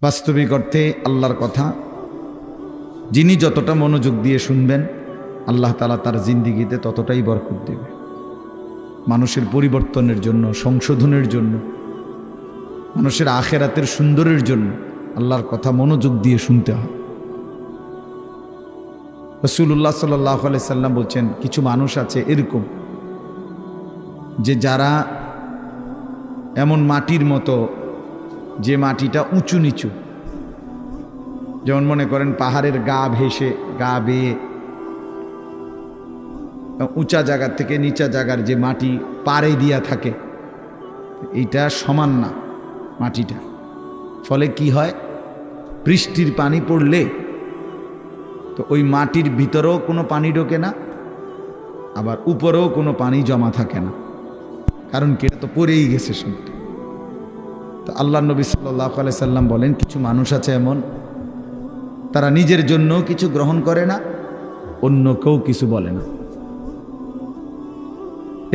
বাস্তবিক অর্থে আল্লাহর কথা যিনি যতটা মনোযোগ দিয়ে শুনবেন আল্লাহ তাআলা তার জিন্দেগিতে ততটাই বরকত দেবে। মানুষের পরিবর্তনের জন্য, সংশোধনের জন্য, মানুষের আখেরাতের সুন্দরের জন্য আল্লাহর কথা মনোযোগ দিয়ে শুনতে হয়। রাসূলুল্লাহ সাল্লাল্লাহু আলাইহি সাল্লাম বলছেন, কিছু মানুষ আছে এরকম যে যারা এমন মাটির মতো, যে মাটিটা উঁচু নিচু, যেমন মনে করেন পাহাড়ের গা ভেসে, গা বেয়ে উঁচা জায়গা থেকে নিচা জায়গার যে মাটি পাড়ে দিয়া থাকে, এইটা সমান না মাটিটা। ফলে কি হয়, বৃষ্টির পানি পড়লে তো ওই মাটির ভিতরেও কোনো পানি ঢোকে না, আবার উপরেও কোনো পানি জমা থাকে না, কারণ কি, এটা তো পড়েই গেছে সব। তো আল্লাহ নবী সাল্লাল্লাহু আলাইহি সাল্লাম বলেন, কিছু মানুষ আছে এমন, তারা নিজের জন্য কিছু গ্রহণ করে না, অন্য কেউ কিছু বলে না।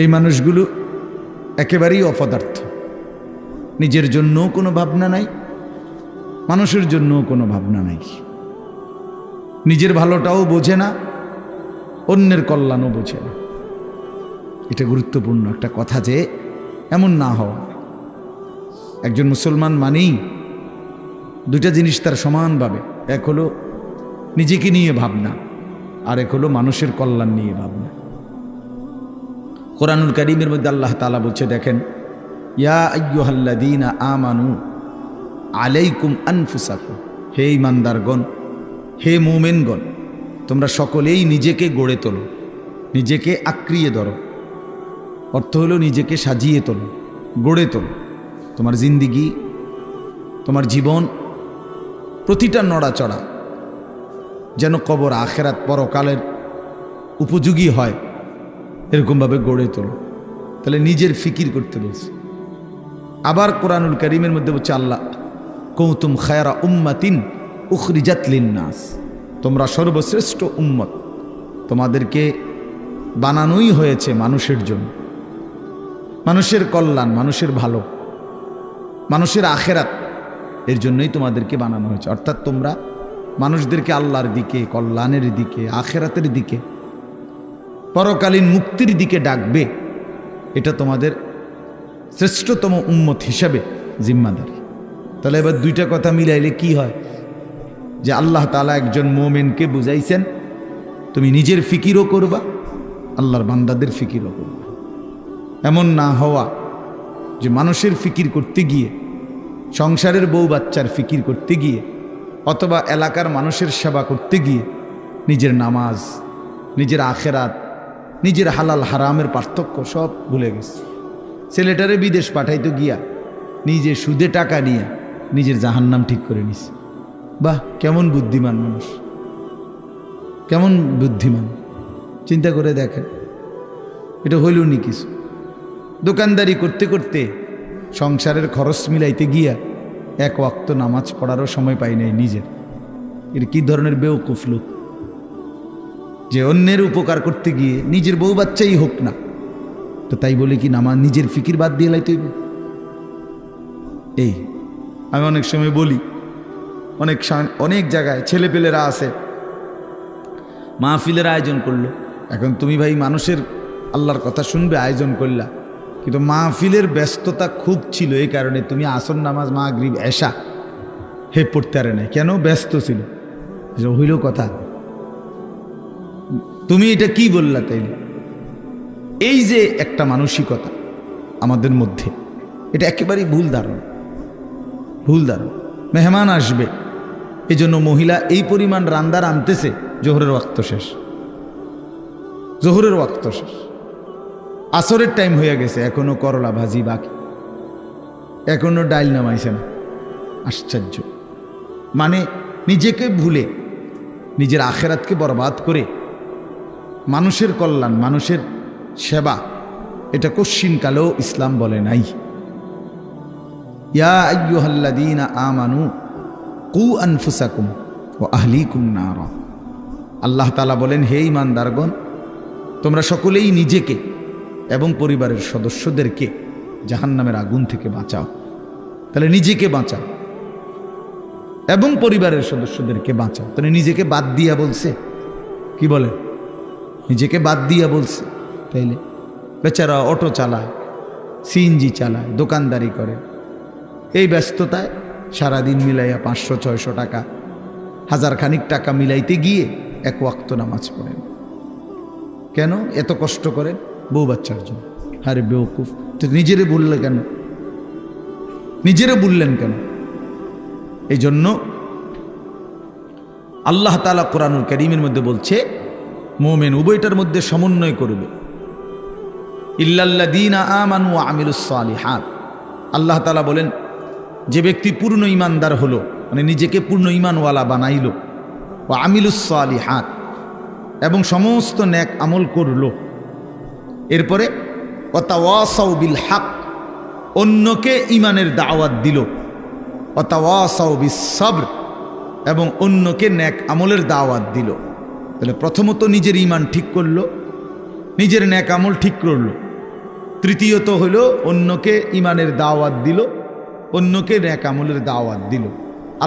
এই মানুষগুলো একেবারেই অপদার্থ, নিজের জন্য কোনো ভাবনা নাই, মানুষের জন্য কোনো ভাবনা নাই, নিজের ভালোটাও বোঝে না, অন্যের কল্যাণও বোঝে না। এটা গুরুত্বপূর্ণ একটা কথা যে এমন না হওয়া। একজন মুসলমান মানেই দুইটা জিনিস তার সমানভাবে, এক হলো নিজেকে নিয়ে ভাবনা, আর এক হলো মানুষের কল্যাণ নিয়ে ভাবনা। কোরআনুল কারীমের মধ্যে আল্লাহ তাআলা বলছে, দেখেন, ইয়া আইয়ুহাল্লাযীনা আমানু আলাইকুম আনফুসাকুম, হে ঈমানদারগণ, হে মুমিনগণ, তোমরা সকলেই নিজেকে গড়ে তোলো, নিজেকে আঁকড়িয়ে ধরো। অর্থ হলো নিজেকে সাজিয়ে তোলো, গড়ে তোলো। তোমার জিন্দিগি, তোমার জীবন, প্রতিটা নড়াচড়া যেন কবর, আখেরাত, পরকালের উপযোগী হয়, এরকমভাবে গড়ে তোলো। তাহলে নিজের ফিকির করতে বলছে। আবার কোরআনুল কারীমের মধ্যে বলছে আল্লাহ, কুনতুম খায়রা উম্মাতিন উখরিজাত লিন-নাস, তোমরা সর্বশ্রেষ্ঠ উম্মত, তোমাদেরকে বানানোই হয়েছে মানুষের জন্য, মানুষের কল্যাণ, মানুষের ভালো, মানুষের আখেরাত, এর জন্যই তোমাদেরকে বানানো হয়েছে। অর্থাৎ তোমরা মানুষদেরকে আল্লাহর দিকে, কল্যাণের দিকে, আখেরাতের দিকে, পরকালীন মুক্তির দিকে ডাকবে। এটা তোমাদের শ্রেষ্ঠতম উম্মত হিসাবে জিম্মাদারি। তাহলে এবার দুইটা কথা মিলাইলে কি হয়, যে আল্লাহ তাআলা একজন মুমিনকে বুঝাইছেন, তুমি নিজের ফিকিরও করবা, আল্লাহর বান্দাদের ফিকিরও করবা। এমন না হওয়া যে মানুষের ফিকির করতে গিয়ে, সংসারের বউ বাচ্চার ফিকির করতে গিয়ে, অথবা এলাকার মানুষের সেবা করতে গিয়ে নিজের নামাজ, নিজের আখেরাত, নিজের হালাল হারামের পার্থক্য সব ভুলে গেছে। ছেলেটারে বিদেশ পাঠাইতে গিয়া নিজে সুদে টাকা নিয়ে নিজের জাহান্নাম ঠিক করে নিছে। বাহ, কেমন বুদ্ধিমান মানুষ, কেমন বুদ্ধিমান! চিন্তা করে দেখেন, এটা হইল নি কিছু। দোকানদারি করতে করতে সংসারের খরচ মিলাইতে গিয়া এক ওয়াক্ত নামাজ পড়ারও সময় পাই নাই নিজের। এর কি ধরনের বেওকুফ লোক, যে অন্যের উপকার করতে গিয়ে নিজের বউ বাচ্চাই হোক না, তো তাই বলে কি নামাজ, নিজের ফিকির বাদ দিয়ে লাইতে হইবে? এই আমি অনেক সময় বলি, অনেক জায়গায় ছেলেপেলেরা আছে, মাহফিলের আয়োজন করলো। এখন তুমি ভাই মানুষের আল্লাহর কথা শুনবে, আয়োজন করলা, কিন্তু মাহফিলের ব্যস্ততা খুব ছিল, এই কারণে তুমি আসর নামাজ, মাগরিব, এশা পড়তে পারে না। কেন? ব্যস্ত ছিল। হইল কথা, তুমি এটা কি বললা? তাইলে এই যে একটা মানসিকতা আমাদের মধ্যে, এটা একেবারেই ভুল ধারণা, ভুল ধারণা। মেহমান আসবে, এই জন্য মহিলা এই পরিমাণ রান্দার আনতেছে, জোহরের ওয়াক্ত শেষ, জোহরের ওয়াক্ত শেষ, আসরের টাইম হয়ে গেছে, এখনো করলা ভাজি বাকি, এখনো ডাইল নামাইছে না। আশ্চর্য! মানে নিজেকে ভুলে, নিজের আখেরাতকে বরবাদ করে মানুষের কল্যাণ, মানুষের সেবা, এটা কশ্চিনকালেও ইসলাম বলে নাই। ইয়া আইয়ুহাল্লাযীনা আমানু কু আনফুসাকুম ওয়া আহলিকুম নারা, আল্লাহ তাআলা বলেন, হে ঈমানদারগণ, তোমরা সকলেই নিজেকে এবং পরিবারের সদস্যদেরকে জাহান্নামের আগুন থেকে বাঁচাও। তাহলে নিজেকে বাঁচাও, এবং পরিবারের সদস্যদেরকে বাঁচাও। তাহলে নিজেকে বাদ দিয়া বলছে, কি বলে, নিজেকে বাদ দিয়া বলছে। তাইলে বেচারা অটো চালায়, সিএনজি চালায়, দোকানদারি করে, এই ব্যস্ততায় সারাদিন মিলাইয়া 500-600 টাকা, 1000 খানিক টাকা মিলাইতে গিয়ে এক ওয়াক্ত নামাজ পড়েন। কেন এত কষ্ট করেন? বউ বাচ্চার জন্য। আরে বেওকুফ, তো নিজেরে বললে কেন? নিজেরে বললেন কেন? এই জন্য আল্লাহ তাআলা কোরআনুল কারীমের মধ্যে বলছে মুমিন উভয়টার মধ্যে সমন্বয় করবে। ইল্লাল্লাযীনা আমানু ওয়া আমিলুস সালিহাত। আল্লাহ তাআলা বলেন যে ব্যক্তি পূর্ণ ঈমানদার হলো, মানে নিজেকে পূর্ণ ঈমানওয়ালা বানাইলো, ওয়া আমিলুস সালিহাত, এবং সমস্ত নেক আমল করলো, এরপরে ওয়া তাওয়াসাউ বিল হক, অন্যকে ঈমানের দাওয়াত দিল, ওয়া তাওয়াসাউ বিস সবর, এবং অন্যকে নেক আমলের দাওয়াত দিল। তাহলে প্রথমত নিজের ঈমান ঠিক করলো, নিজের নেক আমল ঠিক করলো, তৃতীয়ত হলো অন্যকে ঈমানের দাওয়াত দিল, অন্যকে নেক আমলের দাওয়াত দিল।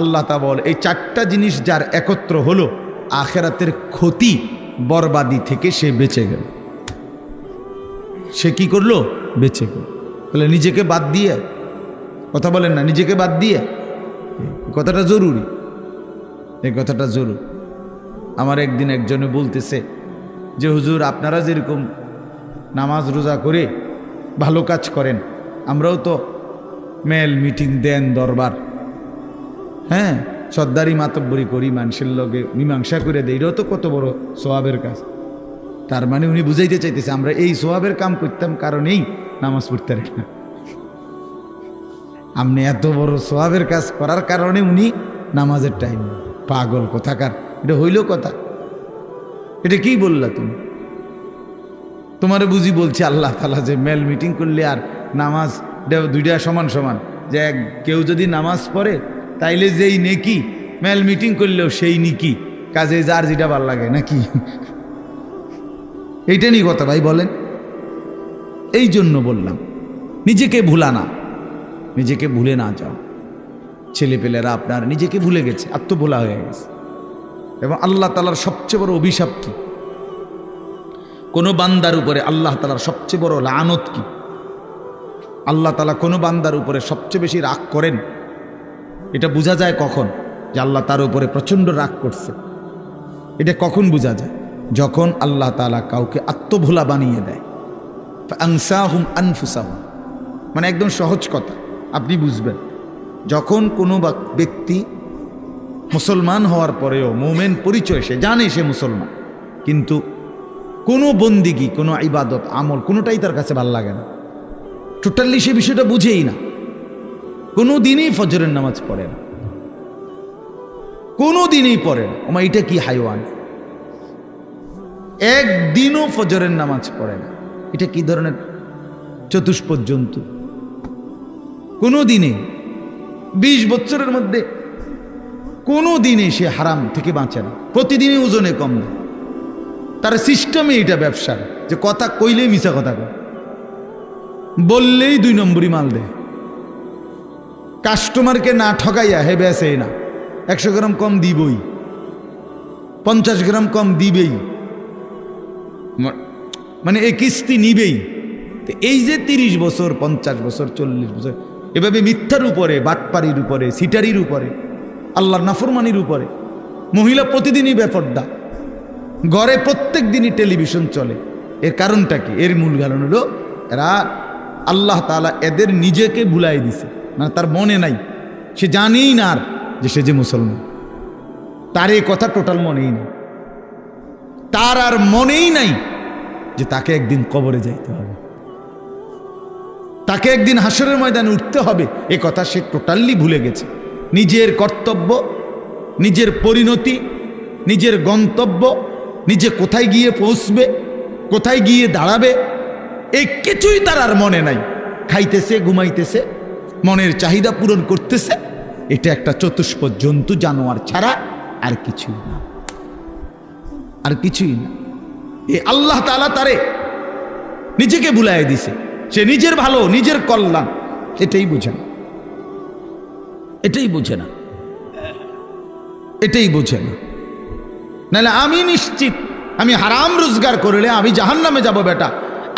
আল্লাহ তাআলা বলে এই 4টা জিনিস যার একত্র হলো, আখিরাতের ক্ষতি বরবাদি থেকে সে বেঁচে গেল। সে কি করলো? বেঁচে গেল। তাহলে নিজেকে বাদ দিয়ে, কথা বলেন না, নিজেকে বাদ দিয়ে, কথাটা জরুরি, এই কথাটা জরুরি। আমার একদিন একজনে বলতেছে যে হুজুর আপনারা যেরকম নামাজ রোজা করে ভালো কাজ করেন, আমরাও তো মেল মিটিং দেন, দরবার, হ্যাঁ, সর্দারি মাতব্বরি করি, মানুষের লগে মীমাংসা করে দেয়, এটাও তো কত বড় সোয়াবের কাজ। তার মানে উনি বুঝাইতে চাইতেছে আমরা এই সোয়াবের কাম করতাম কারণেই নামাজ পড়তে পারি না। আপনি এত বড় সোয়াবের কাজ করার কারণে উনি নামাজের টাইম। পাগল কোথাকার, এটা হইল কথা? এটা কি বললা তুমি? তোমারে বুঝি বলছি আল্লাহ তাআলা যে মেল মিটিং করলে আর নামাজ দুইটা সমান সমান, যে কেউ যদি নামাজ পড়ে তাইলে যেই নেকি, মেল মিটিং করলেও সেই নেকি, কাজে যার যেটা ভাল লাগে নাকি? এইটা নিয়ে কথা ভাই বলেন। এই জন্য বললাম নিজেকে ভুলা না, নিজেকে ভুলে না যাও। ছেলেপেলেরা আপনার নিজেকে ভুলে গেছে, আত্মভোলা হয়ে গেছে। এবং আল্লাহ তাআলার সবচেয়ে বড় অভিশাপ কি? কোনো বান্দার উপরে আল্লাহ তাআলার সবচেয়ে বড় লানত কি? আল্লাহ তাআলা কোনো বান্দার উপরে সবচেয়ে বেশি রাগ করেন, এটা বোঝা যায় কখন? যে আল্লাহ তার উপরে প্রচণ্ড রাগ করছে। এটা কখন বোঝা যায়? যখন আল্লাহ তাআলা কাউকে আত্মভোলা বানিয়ে দেয়। ফাআনসাহুম আনফুসাহুম, মানে একদম সহজ কথা আপনি বুঝবেন। যখন কোনো ব্যক্তি মুসলমান হওয়ার পরেও মুমিন পরিচয়, সে জানে সে মুসলমান, কিন্তু কোনো বন্দিগি, কোনো ইবাদত আমল কোনোটাই তার কাছে ভালো লাগে না, টোটালি সে বিষয়টা বুঝেই না। কোনো দিনই ফজরের নামাজ পড়ে না, কোনো দিনই পড়ে না। ওমা এটা কি হাইওয়ান! একদিনও ফজরের নামাজ পড়ে না, এটা কি ধরনের চতুষ্পদ জন্তু? কোনো দিনে 20 বছরের মধ্যে কোনো দিনে সে হারাম থেকে বাঁচে না, প্রতিদিনই ওজনে কম না। তার সিস্টেমে এটা ব্যবসার, যে কথা কইলেই মিছা কথা কয়, বললেই 2 নম্বরই মাল দেয়, কাস্টমারকে না ঠকাইয়া হে বেসে না, 100 গ্রাম কম দিবই, 50 গ্রাম কম দিবেই, মানে এই কিস্তি নিবেই। এই যে 30 বছর, 50 বছর, 40 বছর এভাবে মিথ্যার উপরে, বাটপারির উপরে, সিটারির উপরে, আল্লাহর নাফরমানির উপরে, মহিলা প্রতিদিনই বেপর্দা, ঘরে প্রত্যেক দিনই টেলিভিশন চলে। এর কারণটা কি? এর মূল কারণ হলো এরা আল্লাহ তাআলা এদের নিজেকে ভুলাই দিছে, মানে তার মনে নাই, সে জানেই না আর যে সে যে মুসলমান, তার এই কথা টোটাল মনেই নেই, তার আর মনেই নাই যে তাকে একদিন কবরে যাইতে হবে, তাকে একদিন হাসরের ময়দানে উঠতে হবে। এ কথা সে টোটালি ভুলে গেছে। নিজের কর্তব্য, নিজের পরিণতি, নিজের গন্তব্য, নিজে কোথায় গিয়ে পৌঁছবে, কোথায় গিয়ে দাঁড়াবে, এই কিছুই তার আর মনে নাই। খাইতেছে, ঘুমাইতেছে, মনের চাহিদা পূরণ করতেছে। এটা একটা চতুষ্পদ জন্তু, জানোয়ার ছাড়া আর কিছুই না, আর কিছুই না। এ আল্লাহ তাআলা তারে নিজেকে ভুলাই দিছে। সে নিজের ভালো, নিজের কল্যাণ এটাই বুঝে না, এটাই বুঝে না। এটাই বোঝে না। নাহলে আমি নিশ্চিত আমি হারাম রোজগার করলে আমি জাহান্নামে যাব বেটা,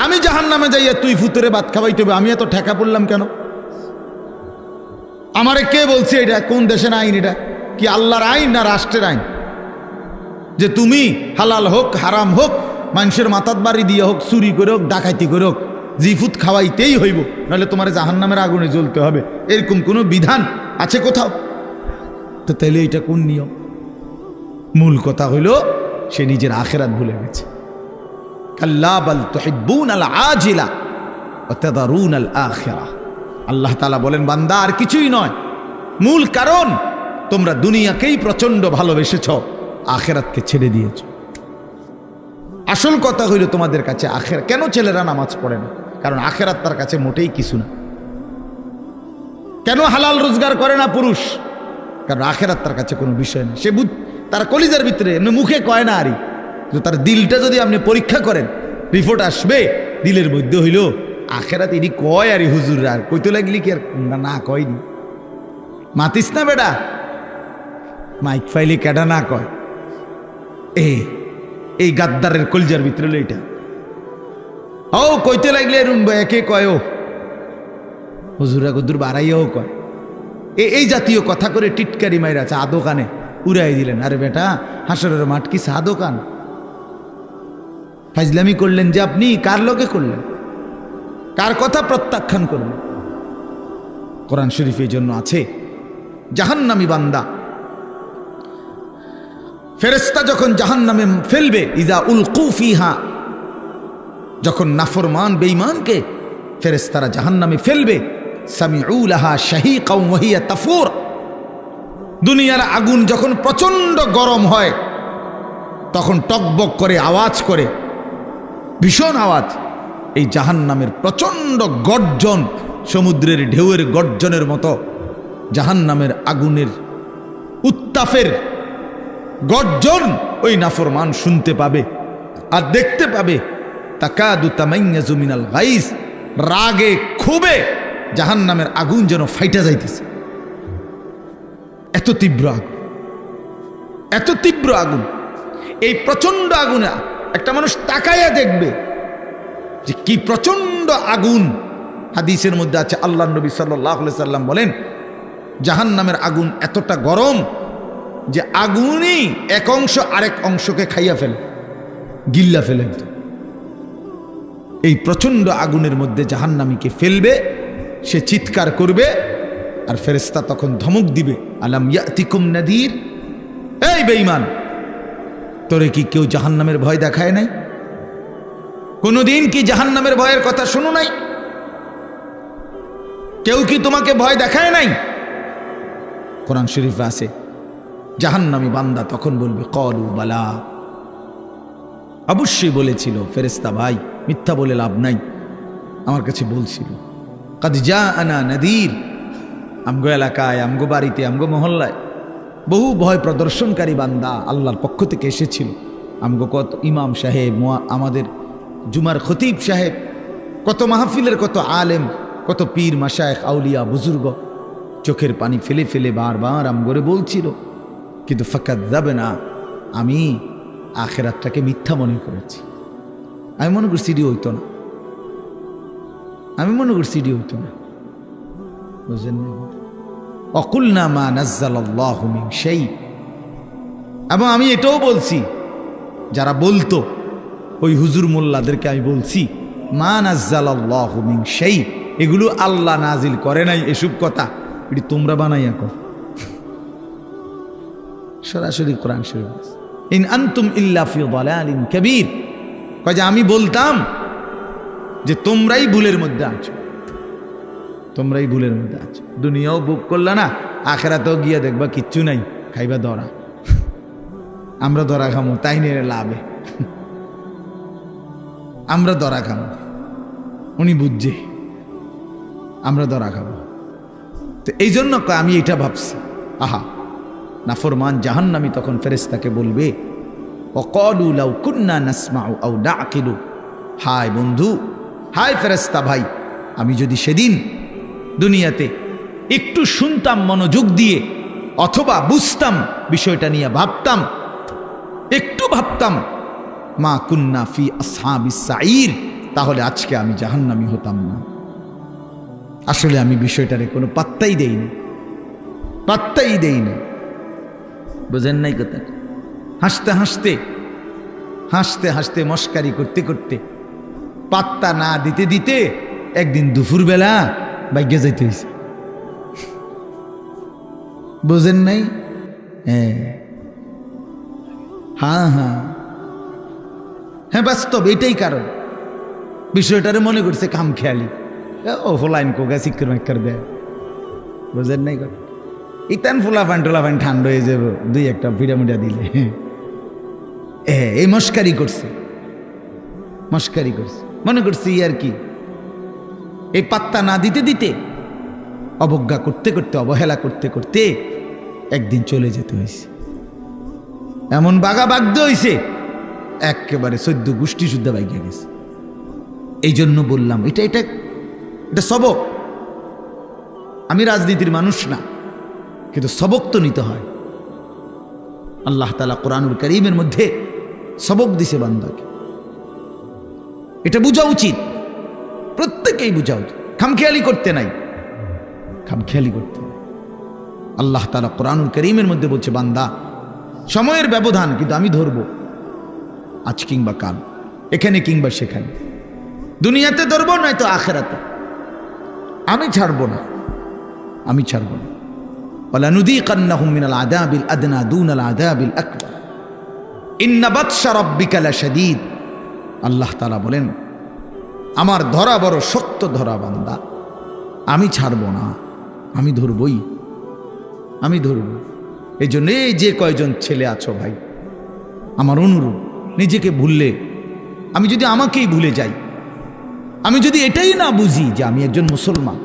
আমি জাহান্নামে যাইয়া তুই ফুতুরে ভাত খাওয়াইতে হবে, আমি এত ঠেকা পড়লাম কেন? আমারে কে বলছে এটা? কোন দেশের আইন এটা? কি আল্লাহর আইন না রাষ্ট্রের আইন? যে তুমি হালাল হোক হারাম হোক, মানুষের মাথার বাড়ি দিয়ে হোক, চুরি করে হোক, ডাকাইতি করে হোক, জিফুত খাওয়াইতেই হইব, নাহলে তোমার জাহান্নামের আগুনে জ্বলতে হবে, এরকম কোনো বিধান আছে কোথাও? তো তাইলে এটা কোন নিয়ম? মূল কথা হইল সে নিজের আখিরাত ভুলে গেছে। কাল্লা বাল তুহিব্বুনাল আজিলা ওয়া তাযারুনাল আখিরাহ। আল্লাহ তাআলা বলেন, বান্দা আর কিছুই নয়, মূল কারণ তোমরা দুনিয়াকেই প্রচন্ড ভালোবেসেছ, আখিরাতকে ছেড়ে দিয়েছ। আসল কথা হইল তোমাদের কাছে আখিরাত। কেন ছেলেরা নামাজ পড়ে না? কারণ আখিরাত তার কাছে মোটেই কিছু না। কেন হালাল রোজগার করে না পুরুষ? কারণ আখিরাত তার কাছে কোনো বিষয় না। সে তার কলিজার ভিতরে এমনি মুখে কয় না, আরই তার দিলটা যদি আপনি পরীক্ষা করেন, রিপোর্ট আসবে দিলের মধ্যে হইল আখিরাত ইনি কয়, আরই হুজুর আর কইতে লাগলি কি আর না কয়নি। মাতিস না বেটা, মাইক ফাইলি কেডা না কয়। এই গাদ্দারের কলিজার ভিতরে হলো এটা। ও কইতে লাগলে একে কয়, ও হুজুরা গদুর বাড়াইয়াও কয়। এই জাতীয় কথা করে টিটকারি মাইরা চা দোকানে উড়াই দিলেন। আরে বেটা, হাসরের মাঠ কি চা দোকান? ফাজলামি করলেন যে আপনি, কার লগে করলেন? কার কথা প্রত্যাখ্যান করলেন? কোরআন শরীফ এই জন্য আছে, জাহান্নামী বান্দা ফেরেশতা যখন জাহান্নামে ফেলবে, ইজা উলকু ফিহা, যখন নাফরমান বেঈমানকে ফেরেশতারা জাহান্নামে ফেলবে, সামিউ লাহা শাহীকাও ওয়া হিয়া তাফুর। দুনিয়ার আগুন যখন প্রচন্ড গরম হয় তখন টকবক করে আওয়াজ করে, ভীষণ আওয়াজ। এই জাহান্নামের প্রচন্ড গর্জন, সমুদ্রের ঢেউয়ের গর্জনের মতো জাহান্নামের আগুনের উত্তাপের গর্জন ওই নাফরমান শুনতে পাবে আর দেখতে পাবে। তাকাদু তামাইয়াজু মিনাল গাইজ, রাগে ক্ষোভে জাহান্নামের আগুন যেন ফাইটা যাইতেছে। এত তীব্র আগুন, এত তীব্র আগুন। এই প্রচন্ড আগুনে একটা মানুষ তাকাইয়া দেখবে যে কি প্রচন্ড আগুন। হাদিসের মধ্যে আছে, আল্লাহ নবী সাল্লাল্লাহু আলাইহি সাল্লাম বলেন, জাহান্নামের আগুন এতটা গরম যে আগুনই এক অংশ আরেক অংশকে খাইয়া ফেলে, গিল্লা ফেলে। এই প্রচন্ড আগুনের মধ্যে জাহান্নামীকে ফেলবে, সে চিৎকার করবে আর ফেরেশতা তখন ধমক দিবে, আলাম ইয়াতিকুম নাদির, এই বেঈমান, তোরে কি কেউ জাহান্নামের ভয় দেখায় নাই? কোনদিন কি জাহান্নামের ভয়ের কথা শুনো নাই? কেউ কি তোমাকে ভয় দেখায় নাই? কোরআন শরীফে আছে, জাহান্নামী বান্দা তখন বলবে, ক্বালু বালা, অবশ্যই বলেছিল ফেরেশতা ভাই, মিথ্যা বলে লাভ নাই, আমার কাছে বলছিল। কাদ জাআনা নাদির, আমগো এলাকায়, আমগো বাড়িতে, আমগো মহল্লায় বহু ভয় প্রদর্শনকারী বান্দা আল্লাহর পক্ষ থেকে এসেছিল। আমগো কত ইমাম সাহেব, আমাদের জুমার খতিব সাহেব, কত মাহফিলের কত আলেম, কত পীর মাশায়েখ আউলিয়া বুজুর্গ চোখের পানি ফেলে ফেলে বারবার আমগরে বলছিল, কিন্তু ফাকাযযাবনা, আমি আখিরাতটাকে মিথ্যা মনে করেছি। আমি মনে করছি এটি হইতো না, আমি মনে করছি এটি হইতো না, বুঝলেন? অকুলনা মা নাজ্জালাল্লাহু মিন শাই। এবং আমি এটাও বলছি, যারা বলতো ওই হুজুর মোল্লাদেরকে আমি বলছি, মা নাজ্জালাল্লাহু মিন শাই, এগুলো আল্লাহ নাজিল করে নাই, এসব কথা এটি তোমরা বানাইয়া কর। সরাসরি কোরআন শরীফ, ইন আনতুম ইল্লা ফি দালালিন কাবীর, কয় যে আমি বলতাম যে তোমরাই ভুলের মধ্যে আছো, তোমরাই ভুলের মধ্যে আছো। দুনিয়াও বুক করলা না, আখিরাতেও গিয়া দেখবা কিচ্ছু নাই, খাইবা ধরা। আমরা ধরা খামো, তাই নিয়ে লাভে আমরা ধরা খামো, উনি বুঝছে আমরা ধরা খাবো। তো এই জন্য আমি এটা ভাবছি, আহা, নাফরমান জাহান্নামী তখন ফেরেশতাকে বলবে, ওয়াকালু লাউ কুন্না নাসমাউ আও নাআকিলু, হায় বন্ধু, হায় ফেরেশতা ভাই, আমি যদি সেদিন দুনিয়াতে একটু শুনতাম মনোযোগ দিয়ে, অথবা বুঝতাম, বিষয়টা নিয়ে ভাবতাম, একটু ভাবতাম, মা কুন্না ফি আসহাবিস সাঈর, তাহলে আজকে আমি জাহান্নামী হতাম না। আসলে আমি বিষয়টারে কোনো পাত্তাই দেইনি, পাত্তাই দেইনি। বুঝেন নাই কথা? হাসতে হাসতে হাসতে হাসতে মস্কারি করতে করতে পাত্তা না দিতে দিতে একদিন দুপুরবেলা বাইকে যাইতে হয়েছে। বুঝেন নাই? হ্যাঁ হ্যাঁ হ্যাঁ, বাস্তব এটাই কারণ। বিষয়টারে মনে করছে কাম খেয়ালি, ও ফোলাইন কোগা চিক্কর মাক্কর দেয়। বুঝেন নাই কথা? ইতান ফুলা ফান ঠান্ডা হয়ে যাব দুই একটা পিড়ামিডা দিলে। এই মস্কারি করছে, মস্কারি করছে, মনে করছি আর কি। এই পাত্তা না দিতে দিতে, অবজ্ঞা করতে করতে, অবহেলা করতে করতে একদিন চলে যেতে হয়েছে। এমন বাগা বাগদ হয়েছে, একেবারে 14 গোষ্ঠী শুদ্ধ বাইকে গেছে। এই জন্য বললাম এটা এটা এটা সবক। আমি রাজনীতির মানুষ না, কিন্তু সবক তো নিতে হয়। আল্লাহ তাআলা কোরআনুল কারীমের মধ্যে সবক দিছে বান্দাকে, এটা বোঝা উচিত, প্রত্যেকেই বোঝা উচিত। খামখেয়ালি করতে নাই, খামখেয়ালি করতে। আল্লাহ তাআলা কোরআনুল কারীমের মধ্যে বলছে, বান্দা সময়ের ব্যবধান, কিন্তু আমি ধরবো আজ কিংবা কাল, এখানে কিংবা সেখানে, দুনিয়াতে ধরবো নয়তো আখিরাতে। আমি ছাড়বো না, আমি ছাড়বো না। ওয়ালানুযীকান্নাহুম মিনাল আযাবিল আদনা দুনাল আযাবিল আকবার ইন্না বাতশা রাব্বিকা লাশাদীদ। আল্লাহ তাআলা বলেন, আমার ধরা বড় শক্ত ধরা বান্দা, আমি ছাড়বো না, আমি ধরবই, আমি ধরব। এই জন্য এই যে কয়জন ছেলে আছো ভাই, আমার অনুরোধ, নিজেকে ভুললে, আমি যদি আমাকেই ভুলে যাই, আমি যদি এটাই না বুঝি যে আমি একজন মুসলমান,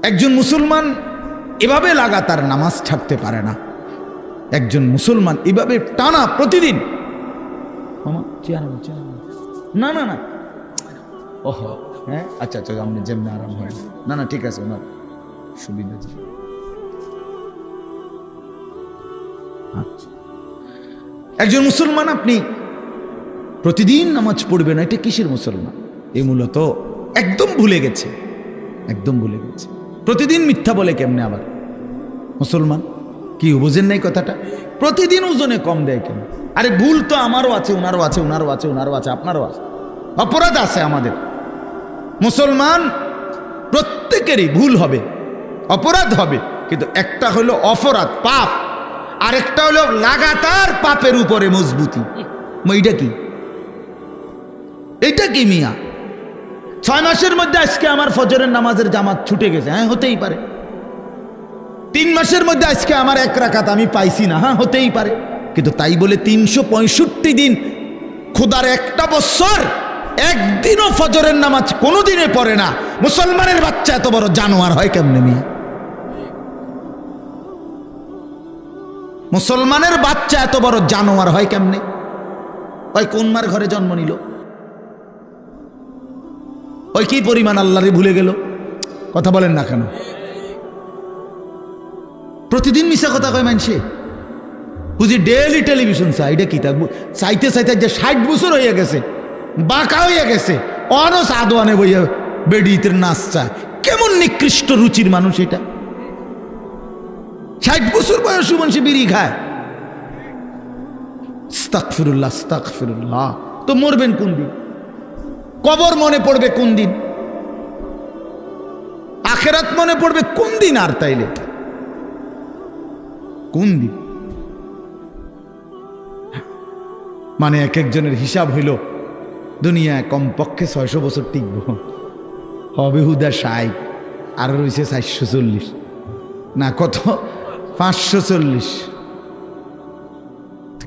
একজন মুসলমান এভাবে লাগাতার নামাজ ছাড়তে পারে না, একজন মুসলমান এভাবে টানা প্রতিদিন, না না না, ওহো হ্যাঁ আচ্ছা আচ্ছা, আপনি যেমনি আরাম হয়, না না ঠিক আছে, ওনার সুবিধা। আচ্ছা, একজন মুসলমান আপনি প্রতিদিন নামাজ পড়বেন, এটা কিসের মুসলমান? এই মূলত একদম ভুলে গেছে, একদম ভুলে গেছে। প্রতিদিন মিথ্যা বলে কেমনে আবার মুসলমান? কি বুঝেন নাই কথাটা? প্রতিদিন ওজনে কম দেয় কেন? আরে ভুল তো আমারও আছে, ওনারও আছে, ওনারও আছে, ওনারও আছে, আপনারও আছে, অপরাধ আছে আমাদের। মুসলমান প্রত্যেকেরই ভুল হবে, অপরাধ হবে, কিন্তু একটা হলো অপরাধ পাপ, আরেকটা হলো লাগাতার পাপের উপরে মজবুতি। এইটা কি? এইটা কি মিয়া? 6 মাসের মধ্যে আজকে আমার ফজরের নামাজের জামাত ছুটে গেছে, হ্যাঁ হতেই পারে। 3 মাসের মধ্যে আজকে আমার 1 রাকাত আমি পাইছি না, হ্যাঁ হতেই পারে। কিন্তু তাই বলে 365 দিন, খোদার একটা বছর একদিনও ফজরের নামাজ কোনোদিনে পড়ে না মুসলমানের বাচ্চা এত বড় জানোয়ার হয় কেমনে মিয়া? মুসলমানের বাচ্চা এত বড় জানোয়ার হয় কেমনে? ওই কোন মার ঘরে জন্ম নিল? ওই কি পরিমাণ আল্লাহরে ভুলে গেল? কথা বলেন না কেন? প্রতিদিন মিশা কথা কয় মানুষে, বুঝি ডেইলি টেলিভিশন চাই। এটা কি থাকবো চাইতে চাইতে যে 60 বছর হয়ে গেছে, বাঁকা হয়ে গেছে, অনও সাদওয়ানে বইয়া বেডিতের নাচ চায়। কেমন নিকৃষ্ট রুচির মানুষ এটা! 60 বছর বয়স মানুষ বিড়ি খায়। আস্তাগফিরুল্লাহ, আস্তাগফিরুল্লাহ। তো মরবেন কোন দিন? কবর মনে পড়বে কোন দিন? আখিরাত মনে পড়বে কোন দিন? আর তাইলে কোন দিন? মানে এক একজনের হিসাব হইল দুনিয়ায় কমপক্ষে 600 বছর টিকব, হবে হুদা 60, আর রয়েছে 440 না কত 540।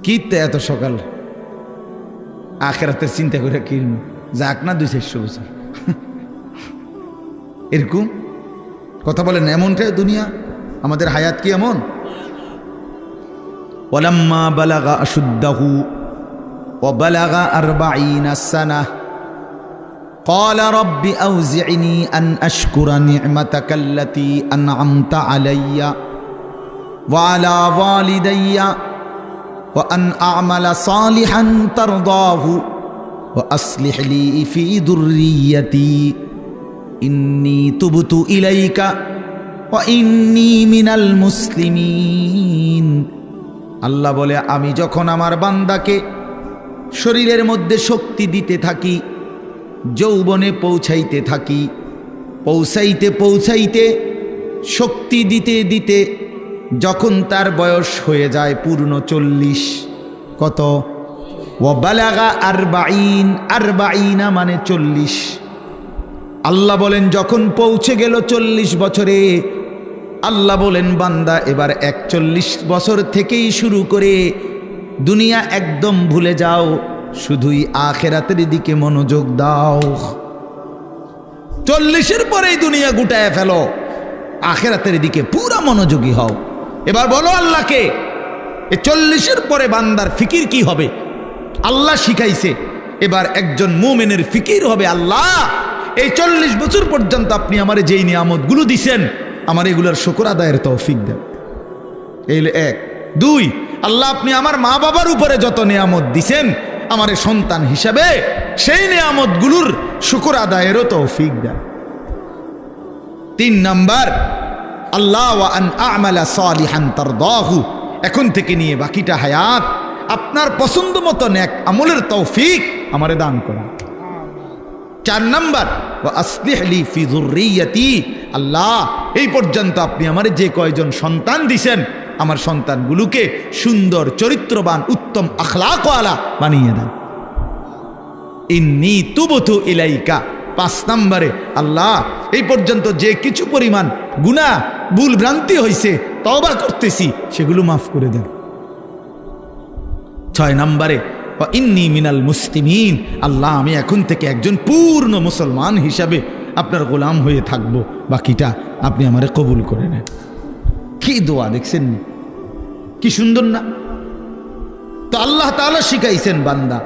কি এত সকাল আখিরাতের চিন্তা করে কি যাক না 200-400 বছর এরকম কথা বলেন। এমনটাই দুনিয়া, আমাদের হায়াত কি এমন? ওয়ালাম্মা বালাগা আশুদ্দাহু ওয়া বালাগা 40 সানাহ قال رب أوزعني أن أشكر نعمتك التي أنعمت علي وعلى والدي وأن أعمل صالحا ترضاه وأصلح لي في ذريتي إني تبت إليك وإني من المسلمين। আল্লাহ বলে, আমি যখন আমার বান্দাকে শরীরের মধ্যে শক্তি দিতে থাকি, যৌবনে পৌঁছাইতে থাকি, পৌঁছাইতে পৌঁছাইতে শক্তি দিতে দিতে যখন তার বয়স হয়ে যায় পূর্ণ 40, কত? ওয়াবালাগা আরবাঈন, আরবাঈনা মানে 40। আল্লাহ বলেন যখন পৌঁছে গেল 40 বছরে, আল্লাহ বলেন বান্দা এবার 41 বছর থেকেই শুরু করে দুনিয়া একদম ভুলে যাও, শুধুই আখিরাতের দিকে মনোযোগ দাও। 40-এর পরেই দুনিয়া গুটায় ফেলো, আখিরাতের দিকে পুরা মনোযোগী হও। এবার বলো আল্লাহকে, এই 40-এর পরে বান্দার ফিকির কি হবে? আল্লাহ শিখাইছে এবার একজন মুমিনের ফিকির হবে, আল্লাহ এই 40 বছর পর্যন্ত আপনি আমারে যেই নিয়ামতগুলো দিছেন, আমার এগুলোর শুকর আদায়ের তৌফিক দেন। এই 1। 2, আল্লাহ আপনি আমার মা বাবার উপরে যত নিয়ামত দিছেন, আমার সন্তান হিসাবে সেই নিয়ামতগুলোর শুকর আদায়েরও তৌফিক দেন। 3 নাম্বার, আল্লাহ ওয়া আন আ'মালা সালিহান তারদাহু, এখন থেকে নিয়ে বাকিটা হায়াত আপনার পছন্দ মতো নেক আমলের তৌফিক আমারে দান করেন। 4 নাম্বার, ওয়া আসলিহ লি ফি যুররিয়াতি, আল্লাহ এই পর্যন্ত আপনি আমারে যে কয়জন সন্তান দিছেন, আমার সন্তানগুলোকে সুন্দর চরিত্রবান উত্তম আখলাকওয়ালা বানিয়ে দেন। ইন্নী তুবতু ইলাইকা। 5 নম্বরে, আল্লাহ এই পর্যন্ত যে কিছু পরিমাণ গুনাহ ভুল ভ্রান্তি হয়েছে, তওবা করতেছি, সেগুলো মাফ করে দেন। 6 নম্বরে, ওয়া ইন্নী মিনাল মুসলিমিন, আল্লাহ আমি এখন থেকে একজন পূর্ণ মুসলমান হিসাবে আপনার গোলাম হয়ে থাকব, বাকিটা আপনি আমারে কবুল করে নেন। কি দোয়া দেখছেন, কি সুন্দর না? তো আল্লাহ তাআলা শিখাইছেন বান্দা,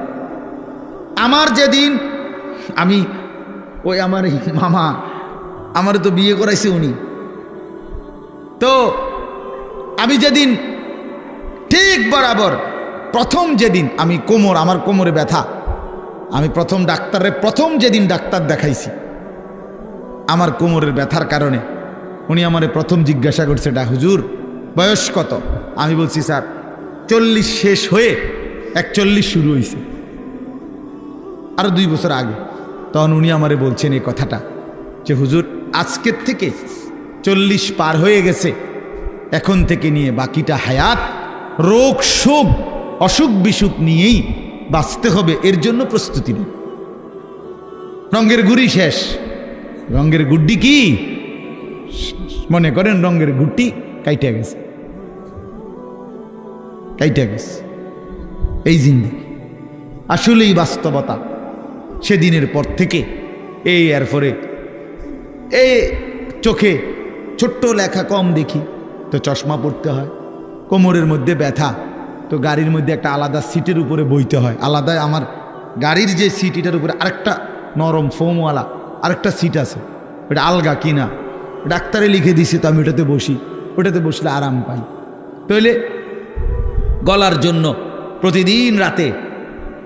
আমার যেদিন আমি ওই আমার মামা আমার তো বিয়ে করাইছে উনি, তো আমি যেদিন ঠিক বরাবর প্রথম যেদিন আমি আমার কোমরে ব্যথা, আমি প্রথম যেদিন ডাক্তার দেখাইছি আমার কোমরের ব্যথার কারণে, উনি আমারে প্রথম জিজ্ঞাসা করছে, হুজুর বয়স কত? আমি বলছি স্যার 40 শেষ হয়ে 41 শুরু হয়েছে, আরো 2 বছর আগে। তখন উনি আমারে বলছেন এই কথাটা যে হুজুর আজকের থেকে 40 পার হয়ে গেছে, এখন থেকে নিয়ে বাকিটা হায়াত রোগ শোক অসুখ বিসুখ নিয়েই বাঁচতে হবে, এর জন্য প্রস্তুতি নেই। রঙের গুড়ি শেষ, রঙের গুড্ডি কি মনে করেন, রঙের গুড্ডি কাইটে গেছে, এই জিন্দেগি আসলেই বাস্তবতা। সেদিনের পর থেকে এরপরে চোখে ছোট্ট লেখা কম দেখি, তো চশমা পড়তে হয়। কোমরের মধ্যে ব্যথা, তো গাড়ির মধ্যে একটা আলাদা সিটের উপরে বইতে হয়, আলাদা। আমার গাড়ির যে সিট, এটার উপরে আরেকটা নরম ফোমওয়ালা আরেকটা সিট আছে, ওটা আলগা কিনা, ডাক্তারে লিখে দিছে, তো আমি ওটাতে বসি, ওটাতে বসলে আরাম পাই। তাহলে গলার জন্য প্রতিদিন রাতে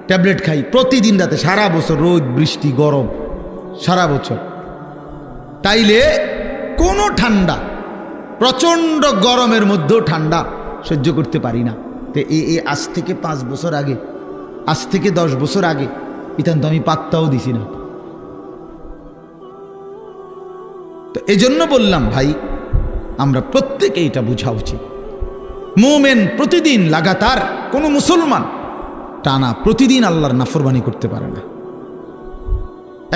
ট্যাবলেট খাই, প্রতিদিন রাতে, সারা বছর, রোদ বৃষ্টি গরম সারা বছর। তাইলে কোনো ঠান্ডা, প্রচণ্ড গরমের মধ্যেও ঠান্ডা সহ্য করতে পারি না। তো আজ থেকে 5 বছর আগে, আজ থেকে 10 বছর আগে ইতান তো আমি পাত্তাও দিছি না। তো এজন্য বললাম ভাই, আমরা প্রত্যেকে এটা বোঝা উচিত, মুমিন প্রতিদিন লাগাতার, কোনো মুসলমান টানা প্রতিদিন আল্লাহর নাফরমানি করতে পারে না।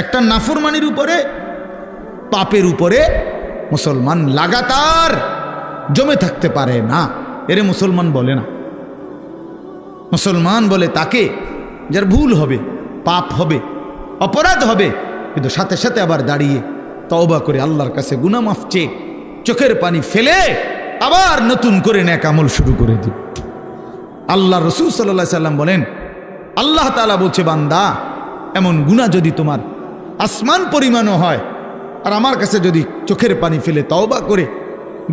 একটা নাফরমানির উপরে, পাপের উপরে মুসলমান লাগাতার জমে থাকতে পারে না, এরে মুসলমান বলে না। মুসলমান বলে তাকে যার ভুল হবে, পাপ হবে, অপরাধ হবে, কিন্তু সাথে সাথে আবার দাঁড়িয়ে তওবা করে আল্লাহর কাছে গুনাহ মাফ চেয়ে চোখের পানি ফেলে আবার নতুন করে নেক আমল শুরু করে দিবে। আল্লাহ রাসূল সাল্লাল্লাহু আলাইহি সাল্লাম বলেন, আল্লাহ তাআলা বলছে, বান্দা এমন গুনাহ যদি তোমার আসমান পরিমাণও হয়, আর আমার কাছে যদি চোখের পানি ফেলে তওবা করে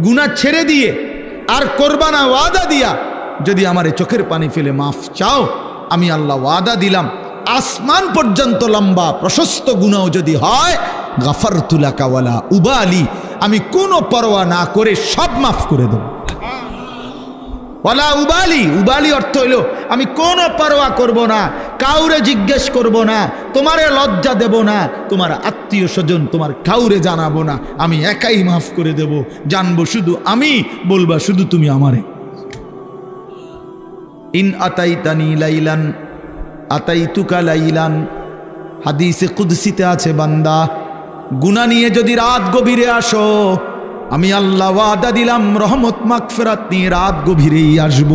গুনাহ ছেড়ে দিয়ে আর করবা না ওয়াদা দিয়া, যদি আমারে চোখের পানি ফেলে মাফ চাও, আমি আল্লাহ ওয়াদা দিলাম আসমান পর্যন্ত লম্বা প্রশস্ত গুনাহ যদি হয়, গাফারতু লাকা ওয়ালা উবালি, আমি কোনো পরোয়া না করে সব মাফ করে দেব। ওয়ালা উবালি, উবালি অর্থ হইল আমি কোনো পরোয়া করব না, কাউরে জিজ্ঞেস করব না, তোমারে লজ্জা দেব না, তোমার আত্মীয় স্বজন তোমার কাউরে জানাবো না, আমি একাই মাফ করে দেব, জানবো শুধু আমি, বলবা শুধু তুমি আমারে। ইন আতাইতানি লাইলান আতাইতুকা লাইলান, হাদিসে কুদসিতে আছে, বান্দা গুনাহ নিয়ে যদি রাত গভীরে আসো, আমি আল্লাহ ওয়াদা দিলাম রহমত মাগফিরাত নিয়ে রাত গভীরেই আসব।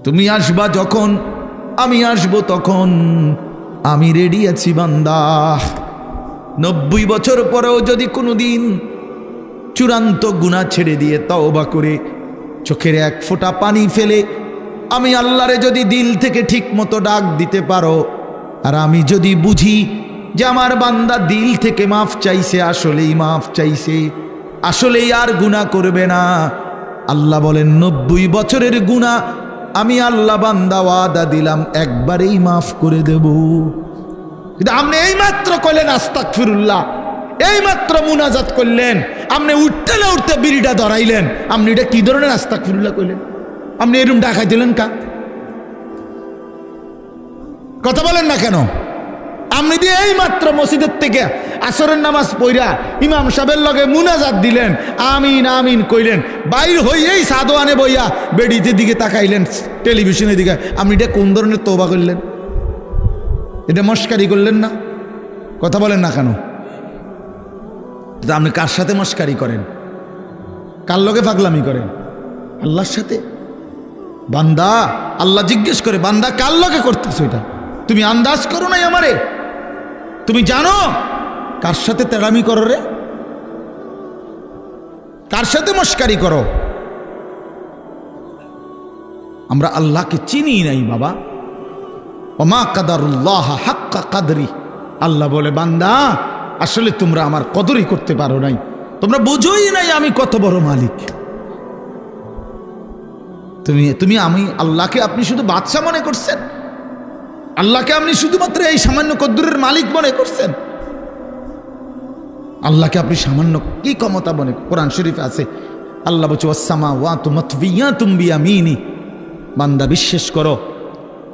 তুমি আসবা যখন, আমি আসব তখন, আমি রেডি আছি বান্দা। 90 বছর পরেও যদি কোনোদিন চূড়ান্ত গুনাহ ছেড়ে দিয়ে তওবা করে চোখের এক ফোঁটা পানি ফেলে আমি আল্লাহরে যদি দিল থেকে ঠিক মতো ডাক দিতে পারো, আর আমি যদি বুঝি যে আমার বান্দা দিল থেকে মাফ চাইছে, আসলেই মাফ চাইছে, আসলেই আর গুনাহ করবে না, আল্লাহ বলেন 90 বছরের গুনাহ আমি আল্লাহ বান্দা ওয়াদা দিলাম একবারেই মাফ করে দেব। কিন্তু আপনি এই মাত্র কইলেন আস্তাগফিরুল্লাহ, এই মাত্র মুনাজাত করলেন, আপনি উঠতে না উঠতে বিড়িটা ধরাইলেন, আপনি এটা কি ধরনের আস্তাগফিরুল্লাহ কইলেন? আপনি এরকম ডাকাই দিলেন কা? কথা বলেন না কেন? আপনি দিয়ে এই মাত্র মসজিদের থেকে আসরের নামাজ পড়া ইমাম সাহেবের লগে মুনাজাত দিলেন, আমিন আমিন কইলেন, বাইর হইয়েই সাদোয়ানে বইয়া বেডিতে দিকে তাকাইলেন, টেলিভিশনের দিকে, আপনি এটা কোন ধরনের তওবা করলেন? এটা মস্কারি করলেন না? কথা বলেন না কেন? আপনি কার সাথে মস্কারি করেন? কার লগে পাগলামি করেন? আল্লাহর সাথে। বান্দা আল্লাহ জিজ্ঞেস করে, বান্দা কার লগে করতেছো এটা? তুমি আন্দাজ করো নাই আমারে? তুমি জানো কার সাথে তেড়ামি করো রে? কার সাথে মস্কারি করো? আমরা আল্লাহকে চিনি নাই বাবা। ওমা কাদারুল্লাহ হাক্কা কাদরি, আল্লাহ বলে বান্দা আসলে তোমরা আমার কদরই করতে পারো নাই, তোমরা বুঝোই নাই আমি কত বড় মালিক। তুমি আমি আল্লাহকে আপনি শুধু বাদশা মনে করছেন, আল্লাহকে আপনি শুধুমাত্র এই সামান্য কদ্দুরের মালিক মনে করছেন, আল্লাহকে আপনি সামান্য কি ক্ষমতা মনে? কোরআন শরীফে আছে আল্লাহ বলছে ওয়াসসামাওয়াতু মাতবিয়াতুম বিয়ামিনি, বান্দা বিশ্বাস করো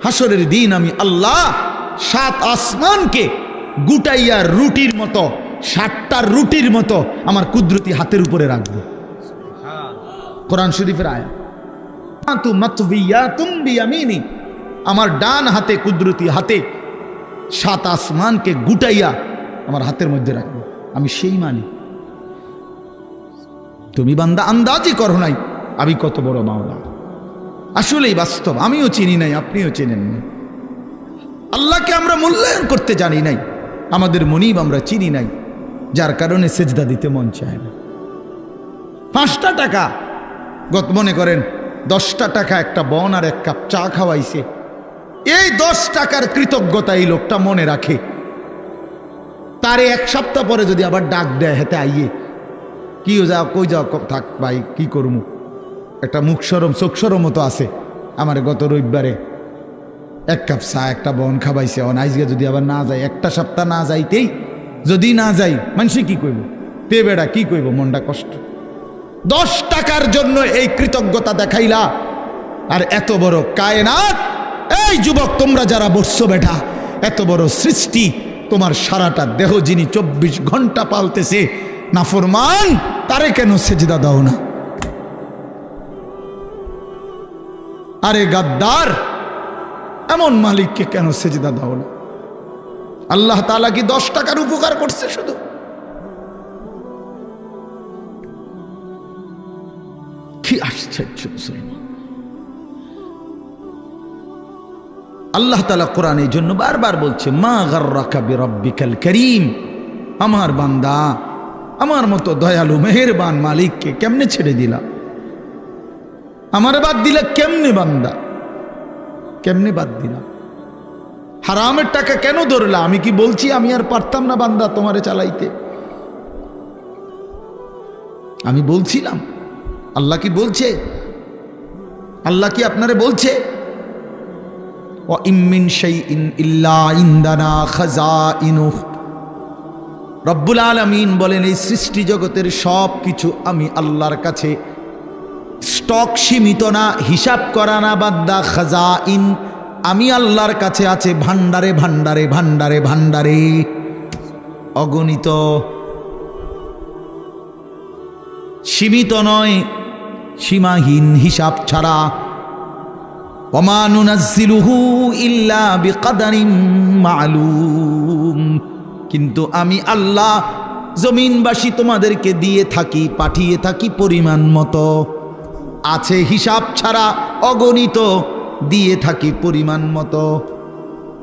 হাসরের দিন আমি আল্লাহ 7 আসমানকে গুটাইয়া রুটির মতো, 7টা রুটির মতো আমার কুদরতি হাতের উপরে রাখবো। কোরআন শরীফের আয়াত, মাতবিয়াতুম বিয়ামিনি, আমার ডান হাতে কুদরতি হাতে 7 আসমানকে গুটাইয়া আমার হাতের মধ্যে রাখবো, আমি সেই মানি। তুমি বান্দা আন্দাজই করো নাই আমি কত বড় মাওলা। আসলেই বাস্তব, আমিও চিনি নাই, আপনিও চেনেন না। আল্লাহকে আমরা মূল্যায়ন করতে জানি নাই, আমাদের মনিব আমরা চিনি নাই, যার কারণে সেজদা দিতে মন চায় না। 5টা টাকা, মনে করেন 10টা টাকা একটা বন আর 1 কাপ চা খাওয়াইছে, এই 10 টাকার কৃতজ্ঞতা এই লোকটা মনে রাখে, তারে 1 সপ্তাহ পরে যদি আবার ডাক দেয় হেতে আইয়ে, কি যাও কই যাও, থাক ভাই কি করবো, একটা মুখ সরম চোখ সরম মতো আছে, আমার গত রবিবারে 1 কাপ চা একটা বন খাওয়াইছে, আজকে যদি আবার না যায়, একটা সপ্তাহ না যাইতেই যদি না যাই, মানুষে কি কইব, তে বেড়া কি কইব, মনটা কষ্ট। 10 টাকার জন্য এই কৃতজ্ঞতা দেখাইলা, আর এত বড় কায়নাত, এই যুবক তোমরা যারা বসছো বেটা, এত বড় সৃষ্টি, তোমার সারাটা দেহ যিনি 24 ঘন্টা পালতেছে, নাফরমান তারে কেন সেজদা দাও না? আরে গাদ্দার, এমন মালিককে কেন সেজদা দাও না? আল্লাহ তাআলা কি 10 টাকার উপকার করছে শুধু? কি আশ্চর্য মুসলমান! আল্লাহ তাআলা কোরআনের জন্য বারবার বলছে, মা গাররাকা বিরাব্বিকাল কারীম, আমার বান্দা আমার মতো দয়ালু মেহেরবান মালিককে কেমনে ছেড়ে দিলা? আমার বাদ দিলা কেমনে বান্দা? কেমনে বাদ দিলা? হারামের টাকা কেন ধরলা? আমি কি বলছি আমি আর পারতাম না বান্দা তোমারে চালাইতে? আমি বলছিলাম, আল্লাহ কি বলছে? আল্লাহ কি আপনারে বলছে? ওয়া ইম মিন শাইইন ইল্লা ইনদানা খাযাইনুহু, রব্বুল আলামিন বলেন এই সৃষ্টি জগতের সব কিছু আমি আল্লাহর কাছে, স্টক সীমিত না, হিসাব করা না বান্দা, খাযাইন আমি আল্লাহর কাছে আছে ভান্ডারে ভান্ডারে ভান্ডারে ভান্ডারে, অগণিত, সীমিত নয়, সীমাহীন, হিসাব ছাড়া। ওমা নুনাজ্জিলুহু ইল্লা বিকদারিন মালুম, কিন্তু আমি আল্লাহ জমিনবাসী তোমাদেরকে দিয়ে থাকি, পাঠিয়ে থাকি পরিমাণ মতো, আছে হিসাব ছাড়া, অগণিত, দিয়ে থাকি পরিমাণ মতো।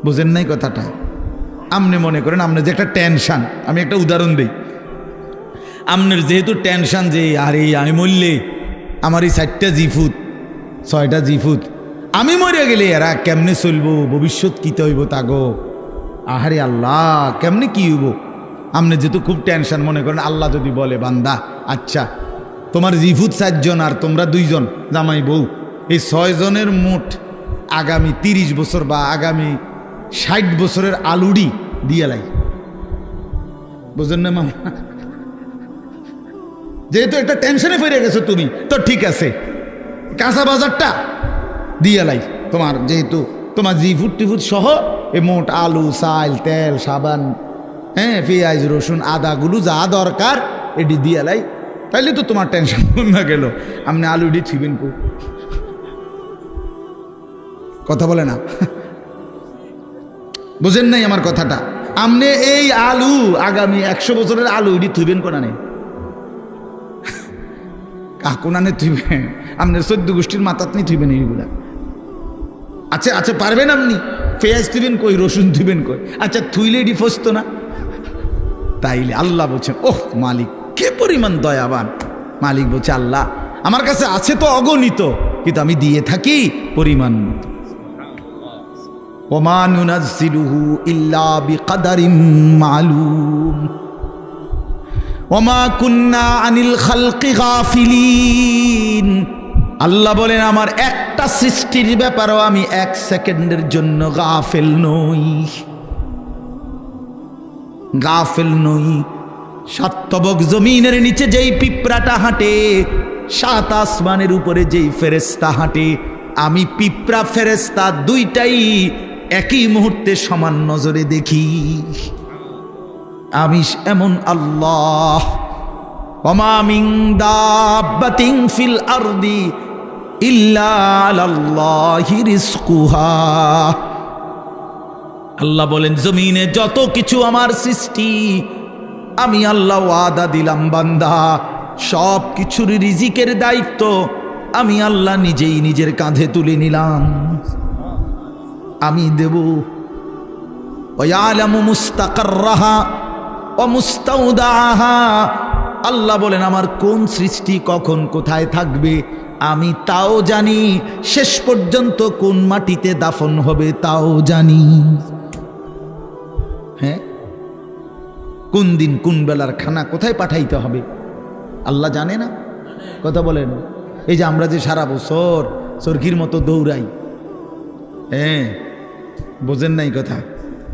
বুঝেন নাই কথাটা? আপনি মনে করেন আপনার যে একটা টেনশন, আমি একটা উদাহরণ দিই, আপনার যেহেতু টেনশন যে আরে আমি মরলে আমার এই 4টা জিফুত 6টা জিফুত, আমি মরে গেলে এরা কেমনে চলবো, ভবিষ্যৎ কী হইব তাগো, আহারে আল্লাহ কেমনে কি হইব, আপনি যেহেতু খুব টেনশন, মনে করেন আল্লাহ যদি বলে বান্দা আচ্ছা তোমার জিফুত 4 জন আর তোমরা 2 জন জামাই বউ, এই 6 জনের মোট আগামী 30 বছর বা আগামী 60 বছরের আলুডি দিয়ে লাই। বুঝেন না মামা? যেহেতু একটা টেনশনে ফিরে গেছো তুমি, তো ঠিক আছে কাঁচা বাজারটা দিয়ে লাই তোমার, যেহেতু তোমার জিফুট টিফুট সহ এ মোট আলু, চাল, তেল, সাবান, হ্যাঁ পেঁয়াজ, রসুন, আদাগুলো যা দরকার এটি দিয়ে লাই, তাইলে তো তোমার টেনশন না গেল। আপনি আলুডি ছিবেন কো? কথা বলে না, বুঝেন নাই আমার কথাটা? আপনি এই আলু আগামী 100 বছরের আলু এটি থুইবেন কোনা নেই, কোনানে থুইবেন, আপনার 14 গোষ্ঠীর মাথাত নেই থুইবেন এইগুলা। আচ্ছা আচ্ছা পারবেন আপনি? পেঁয়াজ থুইবেন কই, রসুন থুইবেন কই? আচ্ছা থুইলে এটি ফসতো না? তাইলে আল্লাহ বলছেন ওহ মালিক কে পরিমাণ দয়াবান। মালিক বলছে আল্লাহ আমার কাছে আছে তো অগণিত, কিন্তু আমি দিয়ে থাকি পরিমাণ মতো। ওমা নুনাজ্জিলুহু ইল্লা বিকদারিন মালুম ওমা কুন্না আনিল খালকি গাফিলিন। আল্লাহ বলেন আমার একটা সৃষ্টির ব্যাপারেও আমি 1 সেকেন্ডের জন্য গাফেল নই, গাফেল নই। 7 তবক জমিনের নিচে যেই পিঁপড়াটা হাঁটে, 7 আসমানের উপরে যেই ফেরেশতা হাঁটে, আমি পিঁপড়া ফেরেশতা দুইটাই একই মুহূর্তে সমান নজরে দেখি। আমি এমন আল্লাহ। ওমা মিন দাব্বাতিন ফিল আরদি ইল্লা আলাল্লাহি রিজকুহা। আল্লাহ বলেন জমিনে যত কিছু আমার সৃষ্টি, আমি আল্লাহ ওয়াদা দিলাম বান্দা সব কিছুর রিজিকের দায়িত্ব আমি আল্লাহ নিজেই নিজের কাঁধে তুলে নিলাম, আমি দেব। ওয়ালামু মুস্তাকাররাহা ওয়া মুস্তাউদাহা। আল্লাহ বলেন আমার কোন সৃষ্টি কখন কোথায় থাকবে আমি তাও জানি, শেষ পর্যন্ত কোন মাটিতে দাফন হবে তাও জানি। হ্যাঁ, কোন দিন কোন বেলার খানা কোথায় পাঠাইতে হবে আল্লাহ জানে না? কথা বলেন। এই যে আমরা যে সারা বছর চরকির মতো দৌড়াই, হ্যাঁ বোঝেন নাই কথা?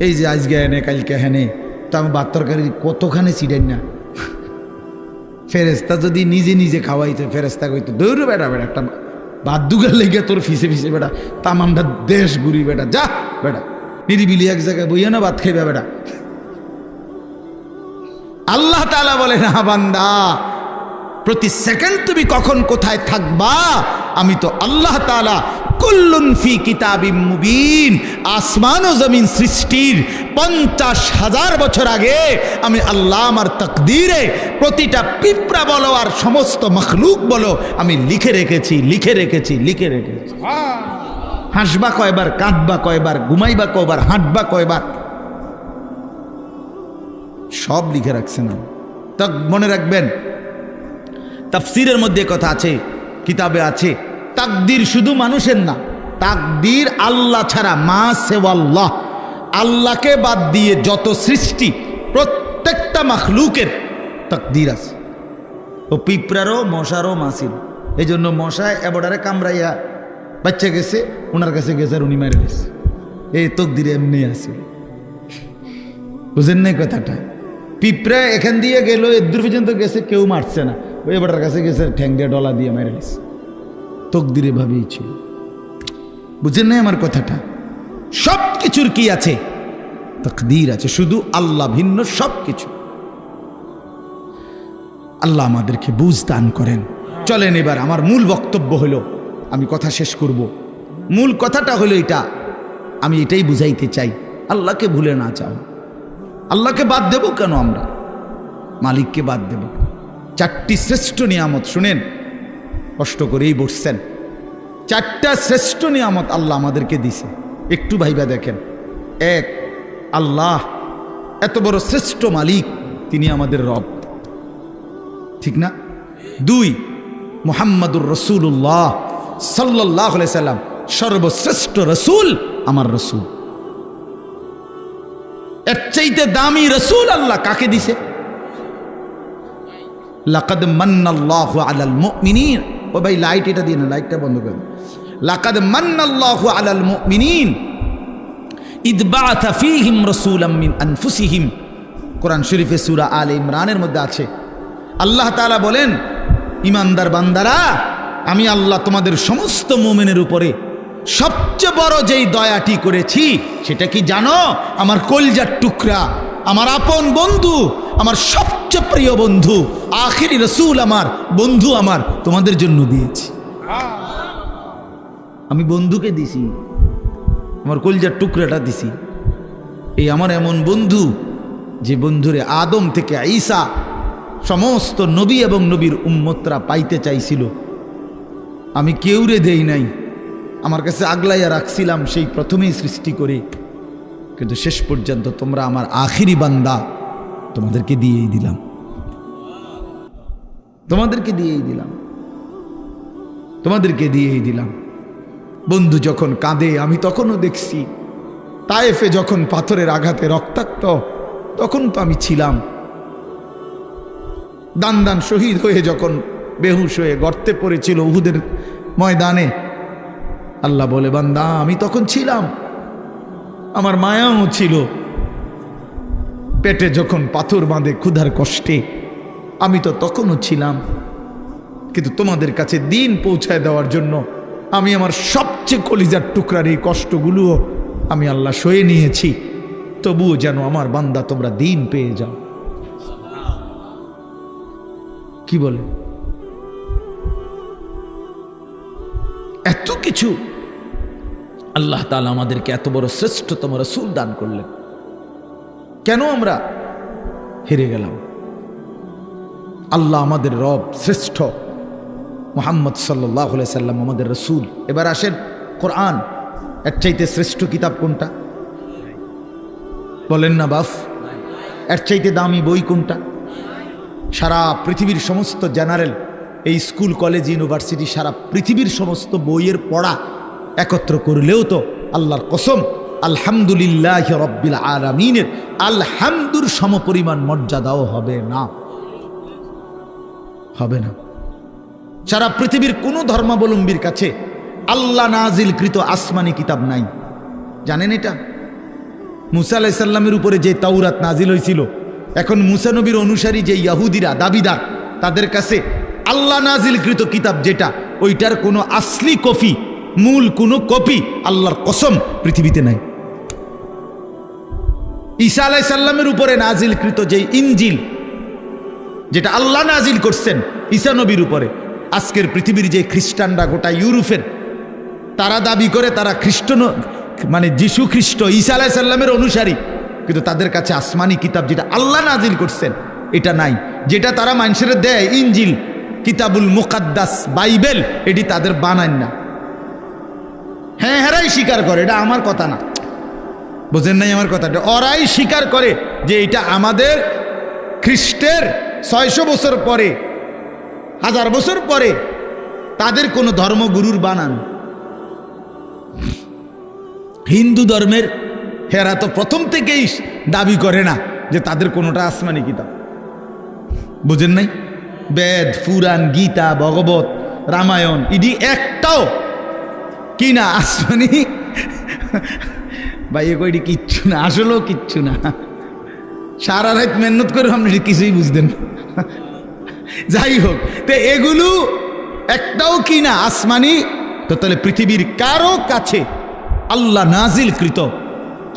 এই যে আজকে হেনে কালকে হেনে, তো আমি ভাত তরকারি কতখানি ছিড়েন না। ফেরেস্তা যদি নিজে নিজে খাওয়াইতো, ফেরেস্তা কইতো দৌড় বেটা বেটা একটা ভাত দুগার লেগে তোর ফিসে ফিসে বেটা তামামটা দেশ ঘুরি বেটা, যা বেটা নিরিবিলি এক জায়গায় বইয়া না ভাত খাইবা বেটা। আল্লাহ তাআলা বলে না বান্দা প্রতি সেকেন্ড তুমি কখন কোথায় থাকবা আমি তো আল্লাহ তাআলা কুল্লুন ফি কিতাবিম মুবিন। আসমান ও জমিন সৃষ্টির 50,000 বছর আগে আমি আল্লাহ আমার তাকদীরে প্রতিটা পিঁপড়া বলো আর সমস্ত মখলুক বলো আমি লিখে রেখেছি, লিখে রেখেছি, লিখে রেখেছি। হাসবা কয়বার, কাঁদবা কয়বার, ঘুমাইবা কয়বার, হাঁটবা কয়বার, সব লিখে রাখছে না। তা মনে রাখবেন তাফসীরের মধ্যে কথা আছে, কিতাবে আছে, তাকদীর শুধু মানুষের না, তাকদীর আল্লাহ ছাড়া, মা সেওয়াল্লাহ, আল্লাহকে বাদ দিয়ে যত সৃষ্টি প্রত্যেকটা মাখলুকের তাকদীর আছে। ও পিঁপড়ারও মশারও মাসিল, এই জন্য মশায় এবডারে কামড়াইয়া বাচ্চা গেছে, ওনার কাছে গেছে আর উনি মেরে গেছে। এই তকদিরে এমনি আছে, বুঝেন নাই কথাটা? পিঁপড়া এখান দিয়ে গেল, এদূর পর্যন্ত গেছে, কেউ মারছে না, ওই এবডার কাছে গেছে, ঠ্যাং দিয়ে ডলা দিয়ে মেরে গেছে। তকদিরে ভাবেই ছিল, বুঝেন নাই আমার কথাটা? সব কিছুর কি আছে? তকদির আছে, শুধু আল্লাহ ভিন্ন সব কিছু। আল্লাহ আমাদেরকে বুঝ দান করেন। চলেন এবার আমার মূল বক্তব্য হলো, আমি কথা শেষ করব। মূল কথাটা হলো এটা, আমি এটাই বুঝাইতে চাই, আল্লাহকে ভুলে না যাও। আল্লাহকে বাদ দেব কেন? আমরা মালিককে বাদ দেব? চারটি শ্রেষ্ঠ নিয়ামত, শুনেন, কষ্ট করেই বসছেন, চারটা শ্রেষ্ঠ নিয়ামত আল্লাহ আমাদেরকে দিছে, একটু ভাইবা দেখেন। এক, আল্লাহ এত বড় শ্রেষ্ঠ মালিক, তিনি আমাদের রব, ঠিক না? দুই, মুহাম্মাদুর রাসূলুল্লাহ সাল্লাল্লাহু আলাইহি সাল্লাম সর্বশ্রেষ্ঠ রসুল, আমার রসুল। এর চাইতে দামি রসুল আল্লাহ কাকে দিছে? লাকাদ মান্নাল্লাহু আলাল মুমিনিন। ও ভাই লাইট এটা দিয়ে না, লাইটটা বন্ধ করে। লাকাদ মান্নাল্লাহু আলাল মুমিনিন ইদ বাআথা ফীহিম রাসূলাম মিন আনফুসিহিম। কোরআন শরীফে সূরা আলে ইমরানের মধ্যে আছে, আল্লাহ তাআলা বলেন, ইমানদার বান্দারা, আমি আল্লাহ তোমাদের সমস্ত মুমিনের উপরে সবচেয়ে বড় যেই দয়াটি করেছি সেটা কি জানো? আমার কলিজার টুকরা, আমার আপন বন্ধু, আমার সবচেয়ে প্রিয় বন্ধু, আখিরি রসুল, আমার বন্ধু, আমার তোমাদের জন্য দিয়েছি। আমি বন্ধুকে দিছি, আমার কলিজার টুকরাটা দিছি। এই আমার এমন বন্ধু, যে বন্ধুরে আদম থেকে ঈসা সমস্ত নবী এবং নবীর উম্মতরা পাইতে চাইছিল, আমি কেউরে দেই নাই, আমার কাছে আগলাইয়া রাখছিলাম সেই প্রথমেই সৃষ্টি করে, কিন্তু শেষ পর্যন্ত তোমরা আমার আখিরি বান্দা, তোমাদেরকে দিয়েই দিলাম, তোমাদেরকে দিয়েই দিলাম, তোমাদেরকে দিয়েই দিলাম। বন্ধু যখন কাঁদে আমি তখনও দেখছি, তায়েফে যখন পাথরের আঘাতে রক্তাক্ত, তখন তো আমি ছিলাম। দান দান শহীদ হয়ে যখন বেহুশ হয়ে গর্তে পড়েছিল উহুদের ময়দানে, আল্লাহ বলে, বান্দা আমি তখন ছিলাম, আমার মায়াও ছিল। পেটে যখন পাথর বাঁধে ক্ষুধার কষ্টে, আমি তো তখনও ছিলাম। কিন্তু তোমাদের কাছে দিন পৌঁছায় দেওয়ার জন্য আমি আমার সবচেয়ে কলিজার টুকরার এই কষ্টগুলোও আমি আল্লাহ সয়ে নিয়েছি, তবুও যেন আমার বান্দা তোমরা দিন পেয়ে যাও। কি বলে? এত কিছু আল্লাহ তাআলা আমাদেরকে এত বড় শ্রেষ্ঠতম রাসূল দান করলেন, কেন আমরা হেরে গেলাম? আল্লাহ আমাদের রব, শ্রেষ্ঠ মুহাম্মদ সাল্লাল্লাহু আলাইহি সাল্লাম আমাদের রাসূল। এবার আসেন, কোরআন এর চাইতে শ্রেষ্ঠ কিতাব কোনটা? বলেন না বাফ, এর চাইতে দামি বই কোনটা? সারা পৃথিবীর সমস্ত জেনারেল, এই স্কুল কলেজ ইউনিভার্সিটি, সারা পৃথিবীর সমস্ত বইয়ের পড়া একত্র করলেও তো আল্লাহর কসম আলহামদুলিল্লাহ রব্বিল আলামিনের আলহামদুর সমপরিমাণ মর্যাদাও হবে না, হবে না। সারা পৃথিবীর কোনো ধর্মাবলম্বীর কাছে আল্লাহ নাজিলকৃত আসমানি কিতাব নাই, জানেন এটা? মুসা আলাইহিস সালামের উপরে যে তাওরাত নাজিল হয়েছিল, এখন মুসা নবীর অনুসারী যে ইয়াহুদিরা দাবিদার, তাদের কাছে আল্লাহ নাজিলকৃত কিতাব যেটা, ওইটার কোনো আসলি কপি, মূল কোনো কপি আল্লাহর কসম পৃথিবীতে নাই। ঈসা আলাইহিস সালামের উপরে নাজিলকৃত যে ইনজিল, যেটা আল্লাহ নাজিল করছেন ঈসা নবীর উপরে, আজকের পৃথিবীর যে খ্রিস্টানরা, গোটা ইউরোপের, তারা দাবি করে তারা খ্রিস্টান, মানে যিশু খ্রিস্ট ঈসা আলাইহিস সালামের অনুসারী, কিন্তু তাদের কাছে আসমানি কিতাব যেটা আল্লাহ নাজিল করছেন এটা নাই। যেটা তারা মানুষের দেয় ইনজিল, কিতাবুল মুকাদ্দাস, বাইবেল, এটি তাদের বানান না। হ্যাঁ, হেরাই স্বীকার করে, এটা আমার কথা না, বোঝেন নাই আমার কথাটা? ওরাই স্বীকার করে যে এটা আমাদের খ্রিস্টের 600 বছর পরে, 1000 বছর পরে তাদের কোনো ধর্মগুরুর বানান। হিন্দু ধর্মের হেরা তো প্রথম থেকেই দাবি করে না যে তাদের কোনোটা আসমানি কিতাব, বুঝেন নাই? বেদ, পুরাণ, গীতা, ভগবত, রামায়ণ ইডি একটাও কিনা আসমানি ভাই এটি কিচ্ছু না, আসলেও কিচ্ছু না। সারা রাত মেহনত করে আপনি কিছুই বুঝতেন। যাই হোক, তো এগুলো একটাও কিনা আসমানি, তো তাহলে পৃথিবীর কারো কাছে আল্লাহ নাজিল কৃত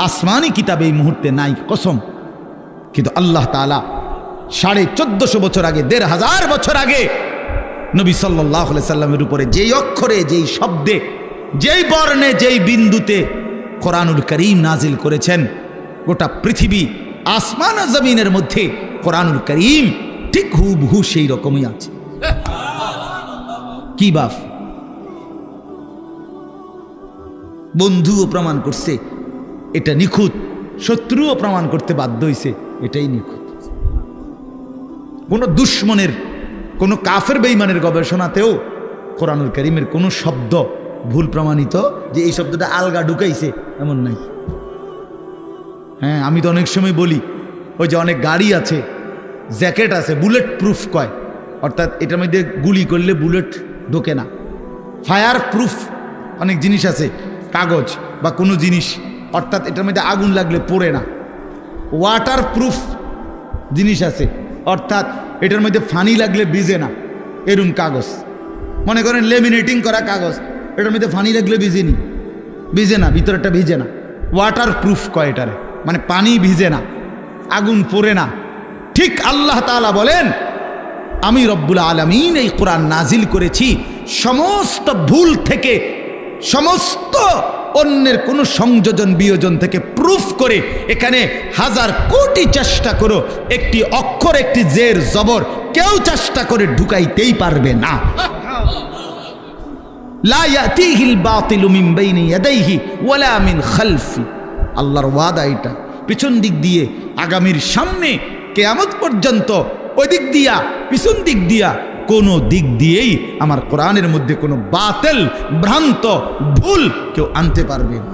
আসমানি কিতাব এই মুহূর্তে নাই, কসম। কিন্তু আল্লাহ তাআলা 1450 বছর আগে, 1500 বছর আগে নবী সাল্লাল্লাহু আলাইহি সাল্লামের উপরে যেই অক্ষরে, যেই শব্দে, যেই বর্ণে, যেই বিন্দুতে কোরআনুল কারীম নাজিল করেছেন, গোটা পৃথিবী আসমান ও জমিনের মধ্যে কোরআনুল কারীম ঠিক হুবহু সেই রকমই আছে। কি বাপ, বন্ধুও প্রমাণ করছে এটা নিখুঁত, শত্রুও প্রমাণ করতে বাধ্য হয়েছে এটাই নিখুঁত। কোনো দুশ্মনের, কোনো কাফের বেঈমানের গবেষণাতেও কোরআনুল কারীমের কোনো শব্দ ভুল প্রমাণিত যে এই শব্দটা আলগা ঢুকাইছে এমন নাই। হ্যাঁ, আমি তো অনেক সময় বলি, ওই যে অনেক গাড়ি আছে, জ্যাকেট আছে, বুলেট প্রুফ কয়, অর্থাৎ এটার মধ্যে গুলি করলে বুলেট ঢোকে না। ফায়ার প্রুফ অনেক জিনিস আছে, কাগজ বা কোনো জিনিস, অর্থাৎ এটার মধ্যে আগুন লাগলে পড়ে না। ওয়াটার প্রুফ জিনিস আছে, অর্থাৎ এটার মধ্যে ফানি লাগলে ভিজে না, এরম কাগজ। মনে করেন লেমিনেটিং করা কাগজ, এটার মধ্যে ফানি লাগলে ভিজে না, ভিতরটা ভিজে না। ওয়াটার প্রুফ কয় এটারে, মানে পানি ভিজে না, আগুন পড়ে না। ঠিক আল্লাহ তাআলা বলেন, আমি রব্বুল আলামিন এই কোরআন নাজিল করেছি সমস্ত ভুল থেকে, সমস্ত অন্যের কোনো সংযোজন বিয়োজন থেকে প্রুফ করে। এখানে হাজার কোটি চেষ্টা করো, একটি অক্ষর, একটি জের জবর কেউ চেষ্টা করে ঢুকাইতেই পারবে না। লা ইয়াতিহিল বাতিলু মিন বাইনি ইয়াদাইহি ওয়ালা মিন খালফি। আল্লাহর ওয়াদা এটা, পিছন দিক দিয়ে, আগামীর সামনে, কিয়ামত পর্যন্ত, ওই দিক দিয়া, পিছন দিক দিয়া, কোনো দিক দিয়েই আমার কোরআনের মধ্যে কোনো বাতিল, ভ্রান্ত, ভুল কেউ আনতে পারবে না।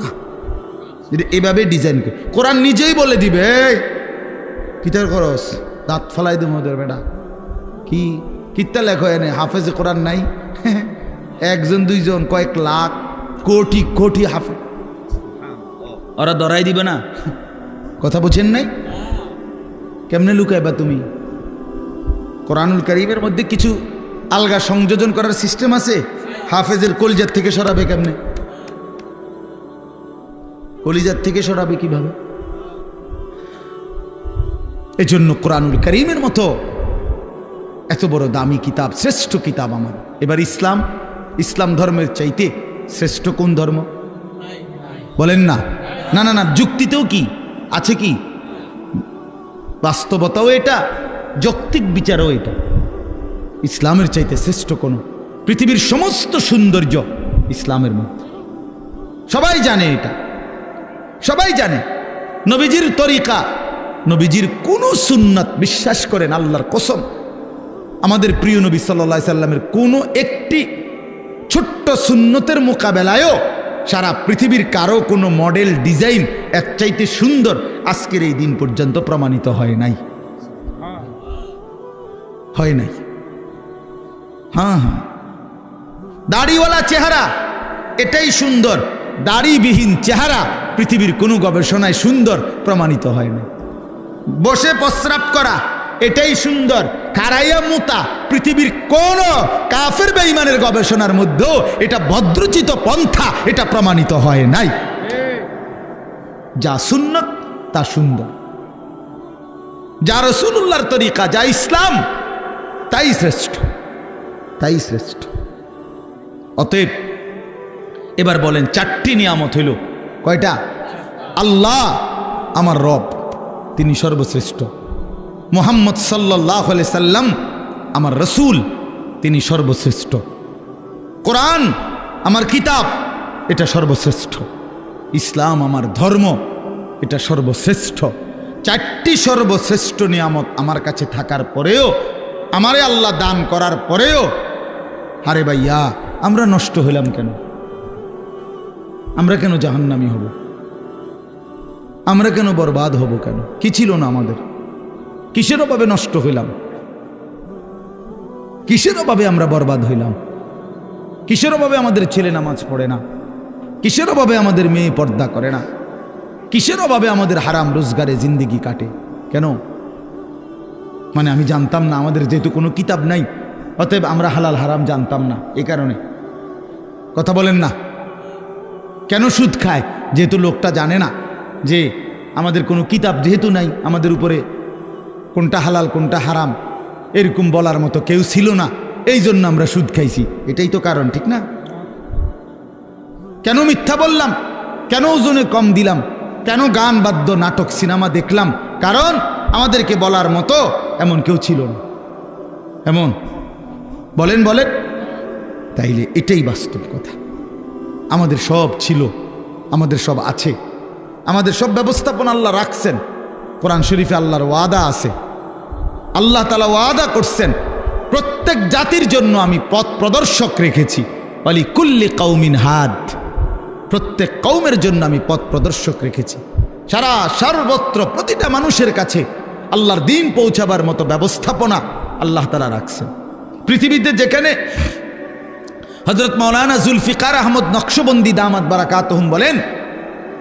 যদি এভাবে ডিজাইন করে, কোরআন নিজেই বলে দিবে, কিতার খরচ দাঁত ফলাই দেব ওদের বেটা, কি কিত্তা লেখো এনে হাফেজে কোরআন নাই, একজন দুইজন, কয়েক লাখ, কোটি কোটি হাফেজ, ওরা ধরাই দিবে না। কথা বুঝেন নাই? কেমনে লুকাইবা তুমি? কোরআনুল কারীমের মধ্যে কিছু আলগা সংযোজন করার সিস্টেম আছে। হাফেজের কলিজার থেকে সরাবে কেমনে? কলিজার থেকে সরাবে কিভাবে? এজন্য কোরআনুল কারীমের মতো এত বড় দামি কিতাব, শ্রেষ্ঠ কিতাব আমার। এবার ইসলাম ধর্মের চাইতে শ্রেষ্ঠ কোন ধর্ম বলেন না? না না না, যুক্তিতেও কি আছে, কি বাস্তবতাও এটা, যৌক্তিক বিচারও এটা। ইসলামের চাইতে শ্রেষ্ঠ কোন? পৃথিবীর সমস্ত সৌন্দর্য ইসলামের মধ্যে, সবাই জানে এটা, সবাই জানে। নবীজির তরিকা, নবীজির কোন সুন্নাত, বিশ্বাস করেন আল্লাহর কসম, আমাদের প্রিয় নবী সাল্লাল্লাহু আলাইহি সাল্লামের কোনো একটি ছোট্ট সুন্নতের মোকাবেলায়ও সারা পৃথিবীর কারো কোনো মডেল, ডিজাইন এর চাইতে সুন্দর আজকের এই দিন পর্যন্ত প্রমাণিত হয় নাই, হয় নাই। হ্যাঁ হ্যাঁ, দাড়িওয়ালা চেহারা এটাই সুন্দর, দাড়িবিহীন চেহারা পৃথিবীর কোনো গবেষণায় সুন্দর প্রমাণিত হয় না। বসে প্রস্রাব করা এটাই সুন্দর, খাড়াইয়া মুতা পৃথিবীর কোন কাফের বেঈমানের গবেষণার মধ্যেও এটা ভদ্রচিত পন্থা, এটা প্রমাণিত হয় নাই। যা সুন্নত তা সুন্দর, যা রাসূলুল্লাহর তরিকা, যা ইসলাম, তাই শ্রেষ্ঠ, তাই শ্রেষ্ঠ। অতএব এবার বলেন, 4টি নিয়ামত হইল, কয়টা? আল্লাহ আমার রব, তিনি সর্বশ্রেষ্ঠ। মুহাম্মদ সাল্লাল্লাহু আলাইহি সাল্লাম আমার রসুল, তিনি সর্বশ্রেষ্ঠ। কোরআন আমার কিতাব, এটা সর্বশ্রেষ্ঠ। ইসলাম আমার ধর্ম, এটা সর্বশ্রেষ্ঠ। 4টি সর্বশ্রেষ্ঠ নিয়ামত আমার কাছে থাকার পরেও, আমারে আল্লাহ দান করার পরেও, আরে ভাইয়া আমরা নষ্ট হইলাম কেন? আমরা কেন জাহান্নামী হব? আমরা কেন বরবাদ হব? কেন? কি ছিল না আমাদের? কিসের অভাবে নষ্ট হইলাম? কিসের অভাবে আমরা বরবাদ হইলাম? কিসের অভাবে আমাদের ছেলে নামাজ পড়ে না? কিসের অভাবে আমাদের মেয়ে পর্দা করে না? কিসের অভাবে আমাদের হারাম রোজগারে জিন্দেগি কাটে? কেন? মানে আমি জানতাম না, আমাদের যেহেতু কোনো কিতাব নাই, অতএব আমরা হালাল হারাম জানতাম না, এই কারণে। কথা বলেন না? কেন সুদ খায়? যেহেতু লোকটা জানে না যে আমাদের কোনো কিতাব যেহেতু নাই, আমাদের উপরে কোনটা হালাল কোনটা হারাম এরকম বলার মতো কেউ ছিল না, এই জন্য আমরা সুদ খাইছি। এটাই তো কারণ, ঠিক না? কেন মিথ্যা বললাম? কেন ওজনে কম দিলাম? কেন গান বাদ্য নাটক সিনেমা দেখলাম? কারণ আমাদেরকে বলার মতো এমন কেউ ছিল না। এমন বলেন বলেন, তাইলে এটাই বাস্তব কথা। আমাদের সব ছিল, আমাদের সব আছে, আমাদের সব ব্যবস্থাপনা আল্লাহ রাখছেন। কোরআন শরীফে আল্লাহর ওয়াদা আছে, আল্লাহ তাআলা ওয়াদা করছেন প্রত্যেক জাতির জন্য আমি পথ প্রদর্শক রেখেছি। ওয়ালি কুল্লি কওমিন হাদ, প্রত্যেক কওমের জন্য আমি পথ প্রদর্শক রেখেছি। সর্বত্র প্রতিটা মানুষের কাছে আল্লাহর দ্বীন পৌঁছাবার মতো ব্যবস্থাপনা আল্লাহ তাআলা রাখছেন। পৃথিবীতে যেখানে হযরত মাওলানা জুলফিকার আহমদ নকশবন্দি দামাত বারাকাতুহুম বলেন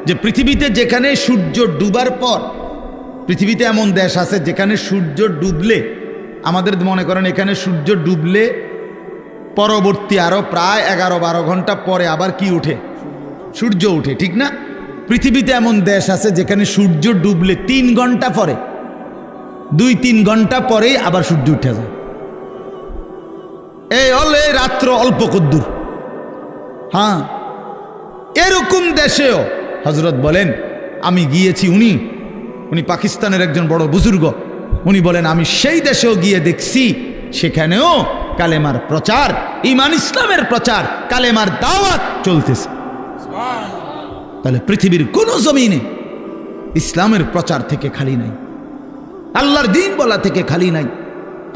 যে পৃথিবীতে যেখানে সূর্য ডুবার পর, পৃথিবীতে এমন দেশ আছে যেখানে সূর্য ডুবলে, আমাদের মনে করেন এখানে সূর্য ডুবলে পরবর্তী আরো প্রায় 11-12 ঘন্টা পরে আবার কি উঠে? সূর্য উঠে, ঠিক না? পৃথিবীতে এমন দেশ আছে যেখানে সূর্য ডুবলে 3 ঘন্টা পরে, 2-3 ঘন্টা পরেই আবার সূর্য উঠে যায়। এই হলে রাত্র অল্প কদ্দুর। হ্যাঁ, এরকম দেশেও হযরত বলেন আমি গিয়েছি, উনি পাকিস্তানের একজন বড় বুজুর্গ, উনি বলেন আমি সেই দেশেও গিয়ে দেখছি সেখানেও কালেমার প্রচার, ঈমান ইসলামের প্রচার, কালেমার দাওয়াত চলতেছে। তাহলে পৃথিবীর কোন জমিনে ইসলামের প্রচার থেকে খালি নাই, আল্লাহর দ্বীন বলা থেকে খালি নাই।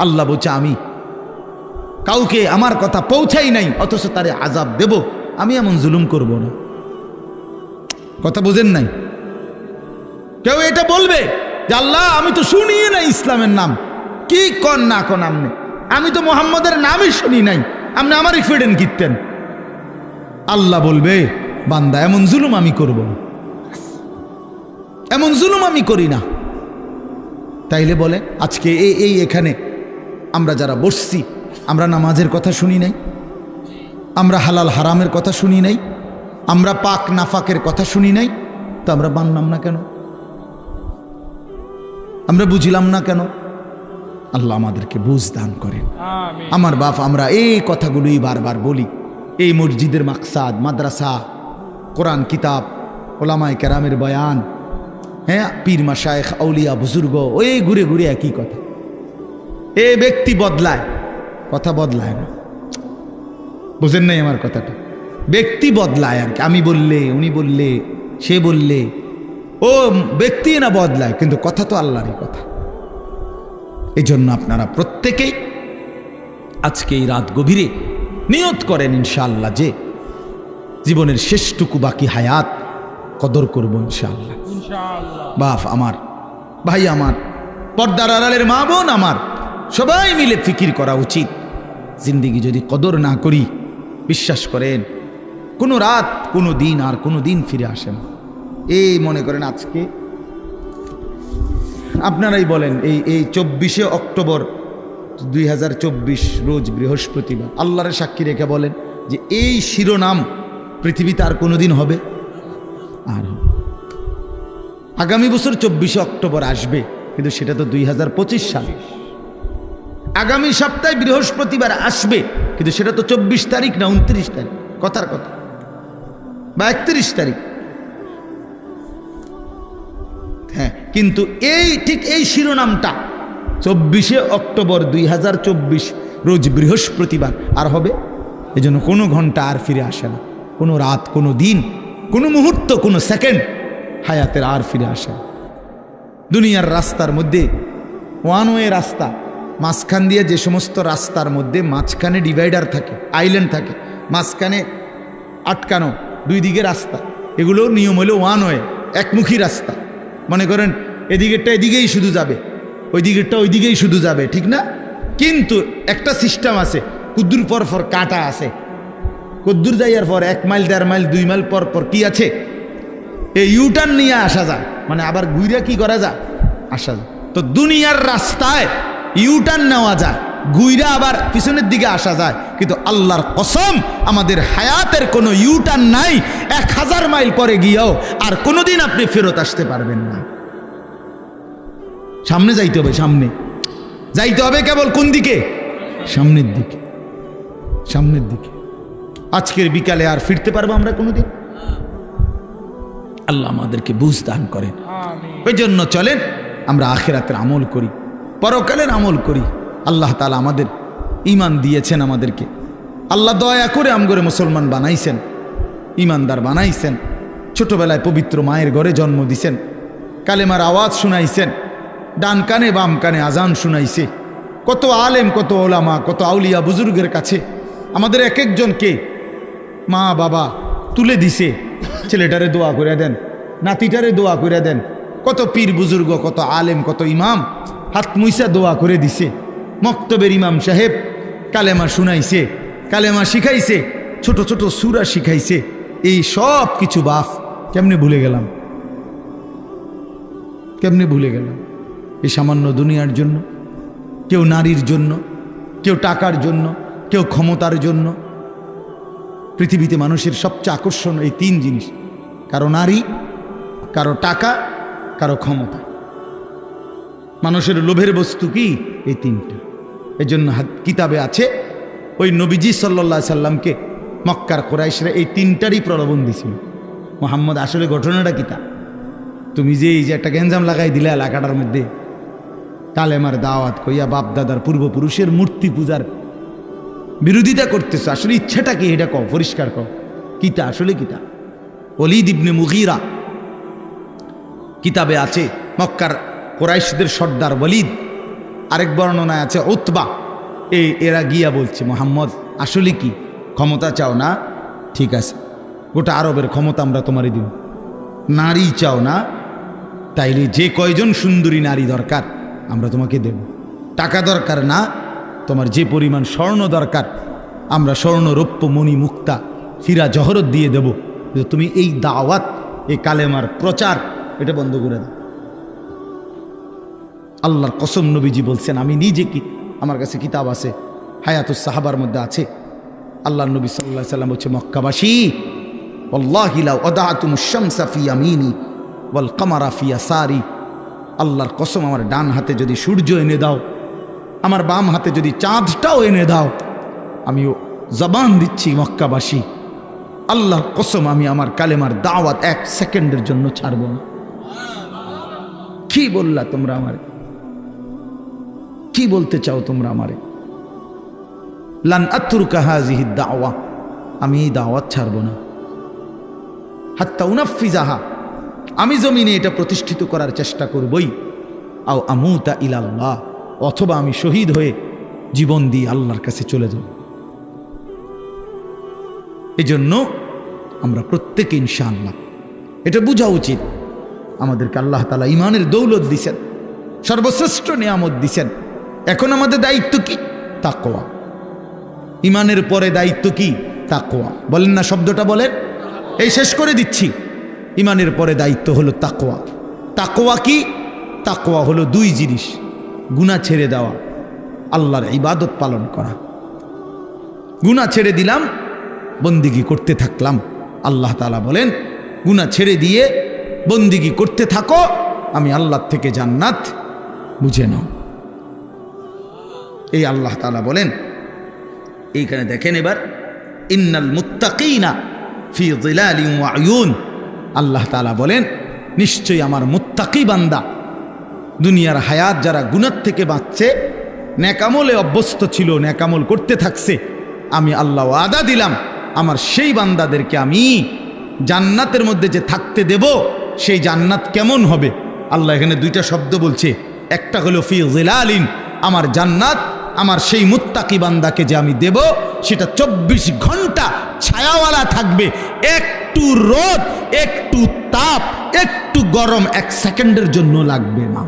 আল্লাহ বলছে আমি কাউকে আমার কথা পৌঁছাই নাই অথচ তারে আযাব দেব, আমি এমন জুলুম করব না। কথা বুঝেন নাই? কেউ এটা বলবে যে আল্লাহ আমি তো শুনিয়ে নাই ইসলামের নাম, কি কন না কন আমনে, আমি তো মুহাম্মদের নামই শুনি নাই, আপনি আমারই ফিরেন কিনতেন। আল্লাহ বলবে বান্দা এমন জুলুম আমি করব না, এমন জুলুম আমি করি না। তাইলে বলে আজকে এই এখানে আমরা যারা বসছি, আমরা নামাজের কথা শুনি নাই, আমরা হালাল হারামের কথা শুনি নাই, আমরা পাক নাফাকের কথা শুনি নাই, তো আমরা মানলাম না কেন? আমরা বুঝলাম না কেন? আল্লাহ আমাদেরকে বুঝ দান করেন। আমার বাপ, আমরা এই কথাগুলোই বারবার বলি। এই মসজিদের মাকসাদ, মাদ্রাসা, কোরআন কিতাব, ওলামায়ে কেরামের বয়ান, হ্যাঁ, পীর মাশায়েখ আউলিয়া বুজুর্গ, ওই ঘুরে ঘুরে একই কথা। এ ব্যক্তি বদলায়, কথা বদলায় না। বুঝেন নাই আমার কথাটা? ব্যক্তি বদলায় আর কি, আমি বললে, উনি বললে, সে বললে, ও ব্যক্তি না বদলায়, কিন্তু কথা তো আল্লাহরই কথা। এই জন্য আপনারা প্রত্যেকেই আজকে এই রাত গভীরে নিয়ত করেন ইনশাআল্লাহ যে জীবনের শেষটুকু বাকি হায়াত কদর করব ইনশাআল্লাহ। বাপ আমার, ভাই আমার, পর্দার আড়ালের মা বোন আমার, সবাই মিলে ফিকির করা উচিত। জিন্দেগি যদি কদর না করি, বিশ্বাস করেন কোনো রাত, কোনো দিন আর কোনো দিন ফিরে আসে না। এই মনে করেন আজকে আপনারাই বলেন, এই 24শে অক্টোবর 2024 রোজ বৃহস্পতিবার, আল্লাহর সাক্ষী রেখে বলেন যে এই শিরোনাম পৃথিবীতে আর কোনোদিন হবে? আর আগামী বছর 24শে অক্টোবর আসবে, কিন্তু সেটা তো 2025 সাল। আগামী সপ্তাহে বৃহস্পতিবার আসবে, কিন্তু সেটা তো 24 তারিখ না 29 তারিখ, কথার কথা, বা 31 তারিখ। হ্যাঁ, কিন্তু ঠিক এই শিরোনামটা 24শে অক্টোবর 2024 রোজ বৃহস্পতিবার আর হবে। এই জন্য কোনো ঘন্টা আর ফিরে আসে না, কোনো রাত, কোনো দিন, কোনো মুহূর্ত, কোনো সেকেন্ড হায়াতের আর ফিরে আসে না। দুনিয়ার রাস্তার মধ্যে ওয়ান ওয়ে রাস্তা, মাঝখান দিয়ে যে সমস্ত রাস্তার মধ্যে মাঝখানে ডিভাইডার থাকে, আইল্যান্ড থাকে, মাঝখানে আটকানো, দুই দিকে রাস্তা, এগুলো নিয়ম হলো ওয়ান ওয়ে, একমুখী রাস্তা। মনে করেন এদিকেরটা এদিকেই শুধু যাবে, ওই দিকেরটা ওই দিকেই শুধু যাবে, ঠিক না? কিন্তু একটা সিস্টেম আছে, কুদ্দুর পর পর কাটা আছে, কুদ্দুর যাইয়ার পর 1 মাইল 1.5 মাইল 2 মাইল পর পর কি আছে, এই ইউটার্ন নিয়ে আসা যায়, মানে আবার ঘুরে কি করা যায়, আসা যায়। তো দুনিয়ার রাস্তায় ইউটার্ন নেওয়া যায়, ঘুইরা আবার পিছনের দিকে আসা যায়, কিন্তু আল্লাহর কসম আমাদের হায়াতের কোনো ইউটার্ন নাই। 1000 মাইল পরে গিয়েও আর কোনোদিন আপনি ফেরত আসতে পারবেন না। সামনে যাইতে হবে, সামনে যাইতে হবে, কেবল কোন দিকে, সামনের দিকে, সামনের দিকে। আজকের বিকালে আর ফিরতে পারবো আমরা কোনোদিন? আল্লাহ আমাদেরকে বুঝ দান করেন। ওই জন্য চলেন আমরা আখিরাতের আমল করি, পরকালের আমল করি। আল্লাহ তাআলা আমাদের ঈমান দিয়েছেন, আমাদেরকে আল্লাহ দয়া করে আমগরে মুসলমান বানাইছেন, ঈমানদার বানাইছেন। ছোটবেলায় পবিত্র মায়ের ঘরে জন্ম দিছেন, কালেমার আওয়াজ শুনাইছেন, ডান কানে বাম কানে আজান শুনাইছে। কত আলেম, কত ওলামা, কত আউলিয়া বুজুর্গের কাছে আমাদের এক একজনকে মা বাবা তুলে দিছে, ছেলেটারে দোয়া করে দেন, নাতিটারে দোয়া করে দেন। কত পীর বুজুর্গ, কত আলেম, কত ইমাম হাত মুইসা দোয়া করে দিছে। মক্তবের ইমাম সাহেব কালেমা শুনাইছে, কালেমা শিখাইছে, ছোট ছোট সূরা শিখাইছে। এই সব কিছু বাপ কেমনে ভুলে গেলাম, কেমনে ভুলে গেলাম? এই সামান্য দুনিয়ার জন্য, কেউ নারীর জন্য, কেউ টাকার জন্য, কেউ ক্ষমতার জন্য। পৃথিবীতে মানুষের সবচেয়ে আকর্ষণ এই 3 জিনিস, কারো নারী, কারো টাকা, কারো ক্ষমতা। মানুষের লোভের বস্তু কি? এই 3টা। এই জন্য কিতাবে আছে ওই নবীজি সাল্লাল্লাহু আলাইহি সাল্লামকে মক্কার কুরাইশরা এই 3টারই প্রলোভন দিছিল। মুহাম্মদ আসলে ঘটনাটা কিতা? তুমি যে এই যে একটা গেঞ্জাম লাগাই দিলে এলাকাটার মধ্যে, কালেমার দাওয়াত কইয়া বাপ দাদার পূর্বপুরুষের মূর্তি পূজার বিরোধিতা করতেছ, আসলে ইচ্ছাটা কি? এটা কও, পরিষ্কার কও, কিতা আসলে কিতা? ওলীদ ইবনে মুগীরা কিতাবে আছে, মক্কার কুরাইশদের সর্দার ওলীদ, আরেক বর্ণনায় আছে উতবা, এরা গিয়া বলছে মুহাম্মদ আসলে কি ক্ষমতা চাও না? ঠিক আছে, গোটা আরবের ক্ষমতা আমরা তোমারই দিব। নারী চাও না? তাইলে যে কয়জন সুন্দরী নারী দরকার আমরা তোমাকে দেব। টাকা দরকার না? তোমার যে পরিমাণ স্বর্ণ দরকার আমরা স্বর্ণ, রৌপ্য, মণি, মুক্তা, হীরা, জহরত দিয়ে দেব। তুমি এই দাওয়াত, এই কালেমার প্রচার এটা বন্ধ করে দাও। আল্লাহর কসম নবীজি বলছেন, আমি নিজে কি, আমার কাছে কিতাব আছে, হায়াতুস সাহাবার মধ্যে আছে। আল্লাহর নবী সাল্লাল্লাহু আলাইহি সাল্লাম হচ্ছে, মক্কাবাসী ওয়াল্লাহি লাউ আদাতুমুশ শামসা ফি ইয়ামিনি ওয়াল কামারা ফি ইয়াসারি, আল্লাহর কসম আমার ডান হাতে যদি সূর্য এনে দাও, আমার বাম হাতে যদি চাঁদটাও এনে দাও, আমিও জবান দিচ্ছি মক্কাবাসী, আল্লাহর কসম আমি আমার কালেমার দাওয়াত 1 সেকেন্ডের জন্য ছাড়ব না। কি বললা তোমরা আমারে? কি বলতে চাও তোমরা আমারে? লান আতরুকা হাযিহি দাওয়া, আমি এই দাওয়াত ছাড়ব না। হাত্তা উনাফিজাহা, আমি জমিনে এটা প্রতিষ্ঠিত করার চেষ্টা করবই। আও আমুতা ইলাল্লাহ, অথবা আমি শহীদ হয়ে জীবন দিয়ে আল্লাহর কাছে চলে যাব। এজন্য আমরা প্রত্যেকে ইনশাআল্লাহ এটা বোঝা উচিত, আমাদেরকে আল্লাহ তাআলা ঈমানের দৌলত দিয়েছেন, সর্বশ্রেষ্ঠ নিয়ামত দিয়েছেন। এখন আমাদের দায়িত্ব কি? তাকওয়া। ঈমানের পরে দায়িত্ব কি? তাকওয়া। বলেন না শব্দটা বলেন, এই শেষ করে দিচ্ছি। ঈমানের পরে দায়িত্ব হলো তাকওয়া। তাকওয়া কি? তাকওয়া হলো 2 জিনিস, গুনাহ ছেড়ে দেওয়া, আল্লাহর ইবাদত পালন করা। গুনাহ ছেড়ে দিলাম, বন্দিগি করতে থাকলাম। আল্লাহ তাআলা বলেন, গুনাহ ছেড়ে দিয়ে বন্দিগি করতে থাকো, আমি আল্লাহ থেকে জান্নাত বুঝে নাও। এই আল্লাহ তাআলা বলেন, এইখানে দেখেন এবার, ইন্নাল মুত্তাকিনা ফি যিলালিন ওয়া উয়ুন, আল্লাহ তাআলা বলেন নিশ্চয়ই আমার মুত্তাকি বান্দা, দুনিয়ার হায়াত যারা গুনাহ থেকে বাঁচছে, নেকামলে অভ্যস্ত ছিল, নেকামল করতে থাকছে, আমি আল্লাহ ওয়াদা দিলাম আমার সেই বান্দাদেরকে আমি জান্নাতের মধ্যে যে থাকতে দেব, সেই জান্নাত কেমন হবে? আল্লাহ এখানে 2টা শব্দ বলছে, একটা হলো ফি যিলালিন, আমার জান্নাত আমার সেই মুত্তাকি বান্দাকে যে আমি দেব সেটা 24 ঘন্টা ছায়াওয়ালা থাকবে, একটু রোদ, একটু তাপ, একটু গরম 1 সেকেন্ডের জন্য লাগবে না।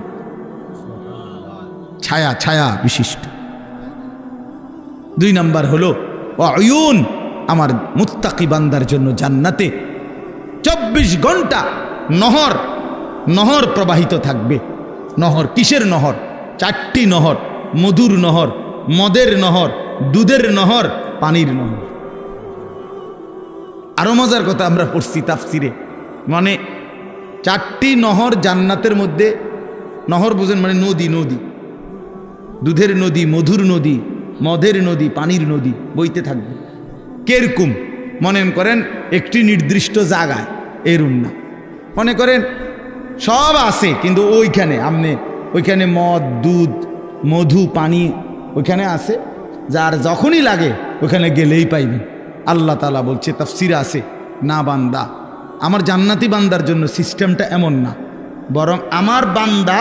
ছায়া ছায়া বিশিষ্ট। 2 নাম্বার হলো ওয়ায়ুন, আমার মুত্তাকি বান্দার জন্য জান্নাতে 24 ঘন্টা নহর নহর প্রবাহিত থাকবে। নহর কিসের নহর? 4টি নহর, মধুর নহর, মদের নহর, দুধের নহর, পানির নহর। আরো মজার কথা আমরা পড়ছি তাফসিরে, মানে 4টি নহর জান্নাতের মধ্যে। নহর বুঝেন মানে নদী, নদী, দুধের নদী, মধুর নদী, মদের নদী, পানির নদী বইতে থাকবে। কেরকম মনে করেন একটি নির্দিষ্ট জায়গায়, এরুম না। মনে করেন সব আছে কিন্তু ওইখানে আপনি ওইখানে মদ, দুধ, মধু, পানি ওইখানে আছে, যার যখনই লাগে ওখানে গেলেই পাইবেন। আল্লাহ তাআলা বলছে, তাফসিরে আছে, না বান্দা, আমার জান্নাতি বান্দার জন্য সিস্টেমটা এমন না, বরং আমার বান্দা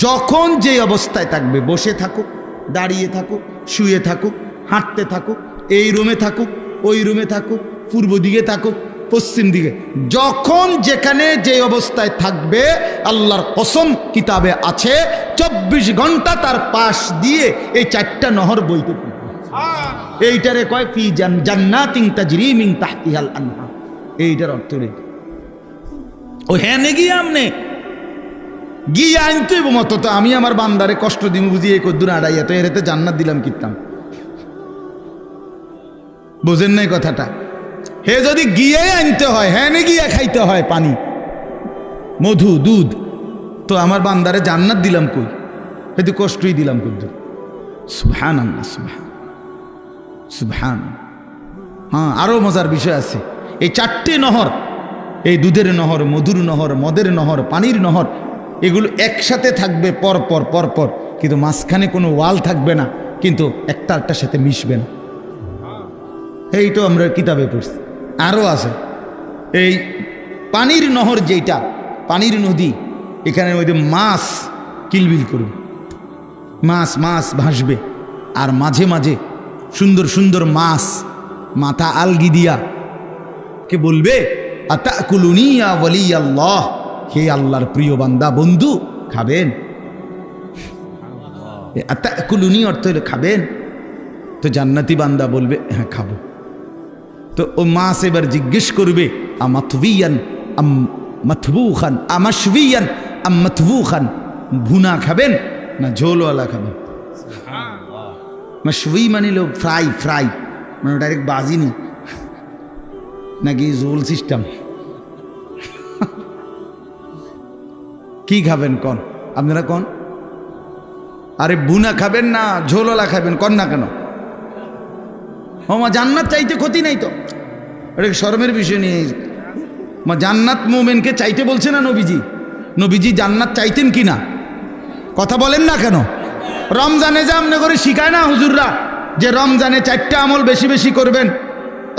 যখন যে অবস্থায় থাকবে, বসে থাকুক, দাঁড়িয়ে থাকুক, শুয়ে থাকুক, হাঁটতে থাকুক, এই রুমে থাকুক, ওই রুমে থাকুক, পূর্ব দিকে থাকুক, পশ্চিম দিকে, যখন যেখানে যে অবস্থায় থাকবে, আল্লাহর কসম কিতাবে আছে 24 ঘন্টা তার পাশ দিয়ে এই 4টা নহর বইতে থাকবে। এইটারে কয় ফি জান্নাতিন তাজরি মিন তাহতিহাল আনহার। এইটার অর্থ নেই ও হ্যাঁ গিয়ে আমনে গিয়ে আনতে মতো তো আমি আমার বান্দারে কষ্ট দিব বুঝি, এই কদ্দুর আড়াইয়া তো এরেতে জান্নাত দিলাম কিতাম। বোঝেন নাই কথাটা? হে যদি গিয়ে আনতে হয়, হ্যাঁ গিয়ে খাইতে হয় পানি, মধু, দুধ, তো আমার বান্দারে জান্নাত দিলাম কই? হেতু কষ্টই দিলাম কদ্দুর। সুবহানাল্লাহ, সুবহান। হ্যাঁ, আরো মজার বিষয় আছে। এই 4টি নহর, এই দুধের নহর, মধুর নহর, মদের নহর, পানির নহর, এগুলো একসাথে থাকবে পরপর পরপর, কিন্তু মাঝখানে কোনো ওয়াল থাকবে না, কিন্তু একটা একটার সাথে মিশবে না। এই তো আমরা কিতাবে পড়ছি। আরও আছে এই পানির নহর, যেটা পানির নদী, এখানে ওই যে মাছ কিলবিল করবে, মাছ মাছ ভাসবে, আর মাঝে মাঝে সুন্দর সুন্দর মাছ মাথা আলগি দিয়া কে বলবে, আতাকুলুনি ইয়া ওয়ালিয়াল্লাহ, হে আল্লাহর প্রিয় বান্দা, বন্ধু খাবেন? আতাকুলুনি অর্থ হলো খাবেন। তো জান্নাতি বান্দা বলবে হ্যাঁ খাবো। তো ও মাছ এবার জিজ্ঞেস করবে, আমাতবিয়ান আম মাতবুখান, আমাশবিয়ান আম মাতবুখান, ভুনা খাবেন না ঝোলওয়ালা খাবেন? মাশবি মানে লো ফ্রাই, ফ্রাই মানে ডাইরেক্ট বাজি নি, নাকি ঝোল সিস্টেম? কি খাবেন কন আপনারা কন? আরে ভুনা খাবেন না ঝোলওয়ালা খাবেন কন না কেন? মা জান্নাত চাইতে ক্ষতি নাই তো, এটা শরমের বিষয় নিয়ে। মা জান্নাত মোমেনকে চাইতে বলছে না নবীজি? নবীজি জান্নাত চাইতেন কি না? কথা বলেন না কেন? রমজানে যে আমনে করে শিখায় না হুজুররা, যে রমজানে 4টা আমল বেশি বেশি করবেন।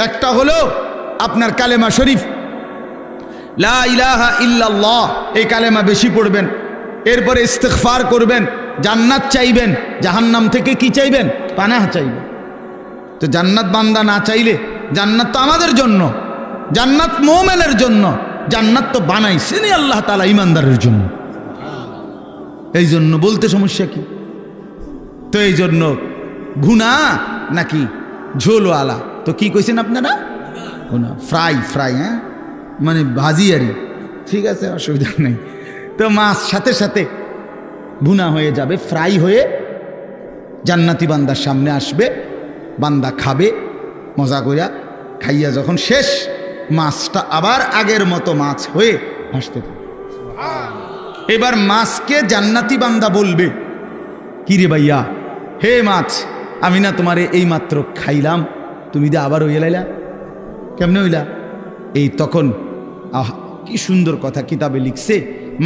একটা হলো আপনার কালেমা শরীফ, লা ইলাহা ইল্লাল্লাহ, এই কালেমা বেশি পড়বেন। এরপরে ইস্তিগফার করবেন, জান্নাত চাইবেন, জাহান্নাম থেকে কি চাইবেন? পানাহ চাইবেন। তো জান্নাত বান্দা না চাইলে, জান্নাত তো আমাদের জন্য, জান্নাত মুমিনের জন্য, জান্নাত তো বানাইছেনই আল্লাহ তাআলা ইমানদারের জন্য। এই জন্য বলতে সমস্যা কি? তো এই জন্য ভুনা নাকি ঝোলওয়ালা? তো কি কইছেন আপনারা? ভুনা, ফ্রাই, ফ্রাই, হ্যাঁ মানে ভাজি আরই, ঠিক আছে, অসুবিধা নেই। তো মাছ সাথে সাথে ভুনা হয়ে যাবে, ফ্রাই হয়ে জান্নাতি বান্দার সামনে আসবে, বান্দা খাবে মজা কইরা, খাইয়া যখন শেষ, মাছটা আবার আগের মতো মাছ হয়ে ভাসতে থাকে। এবার মাছকে জান্নাতি বান্দা বলবে, কি রে ভাইয়া, হে মাছ, আমি না তোমারে এই মাত্র খাইলাম, তুমি দিয়ে আবার হইয়া লাইলা, কেমনে হইলা? এই তখন কি সুন্দর কথা কিতাবে লিখছে,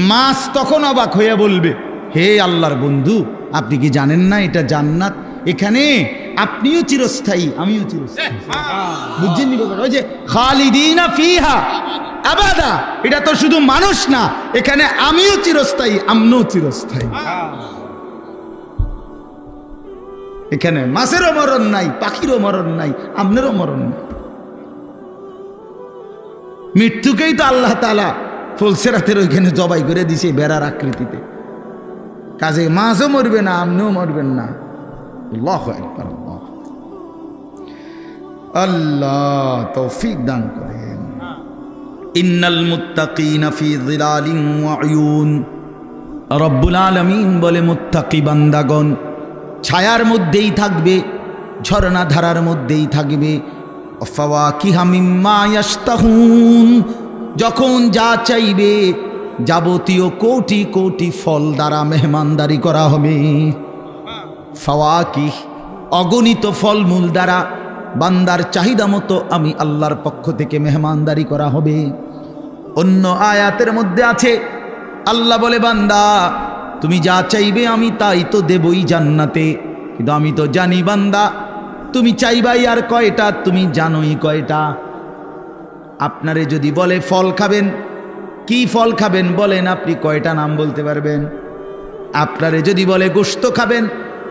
মাছ তখন অবাক হইয়া বলবে, হে আল্লাহর বন্ধু, আপনি কি জানেন না এটা জান্নাত? এখানে আপনিও চিরস্থায়ী, আমিও চিরস্থায়ী। বুঝছেন? ওই যে খালিদিনা ফিহা আবাদা, এটা তো শুধু মানুষ না, এখানে আমিও চিরস্থায়ী, আমরাও চিরস্থায়ী। এখানে মাছেরও মরণ নাই, পাখিরও মরণ নাই, আপনারও মরণ নাই। মৃত্যুকেই তো আল্লাহ তাআলা ফুলসিরাতের ওইখানে জবাই করে দিছে বেড়ার আকৃতিতে। কাজে মাছও মরবে না, আপনিও মরবেন না, আল্লাহু আকবার। আল্লাহ তৌফিক দান করেন। ইন্নাল মুত্তাকিনা ফি যিলালিন ওয়া উয়ুন, রব্বুল আলামিন বলে মুত্তাকি বান্দাগণ ছায়ার মধ্যেই থাকবে, ঝর্ণা ধারার মধ্যেই থাকবে। ফাওয়াকিহা মিম্মা ইয়াশতাহুন, যখন যা চাইবে যাবতীয় কোটি কোটি ফল দ্বারা মেহমানদারি করা হবে। ফাওয়াকিহ অগণিত ফলমূল দ্বারা বান্দার চাহিদা মতো আমি আল্লাহর পক্ষ থেকে মেহমানদারি করা হবে। অন্য আয়াতের মধ্যে আছে আল্লাহ বলে, বান্দা তুমি যা চাইবে আমি তাই তো দেবই জান্নাতে, কিন্তু আমি তো জানি বান্দা তুমি চাইবাই আর কয়টা, তুমি জানোই কয়টা। আপনারে যদি বলে ফল খাবেন, কি ফল খাবেন বলেন, আপনি কয়টা নাম বলতে পারবেন? আপনারে যদি বলে গোশত খাবেন,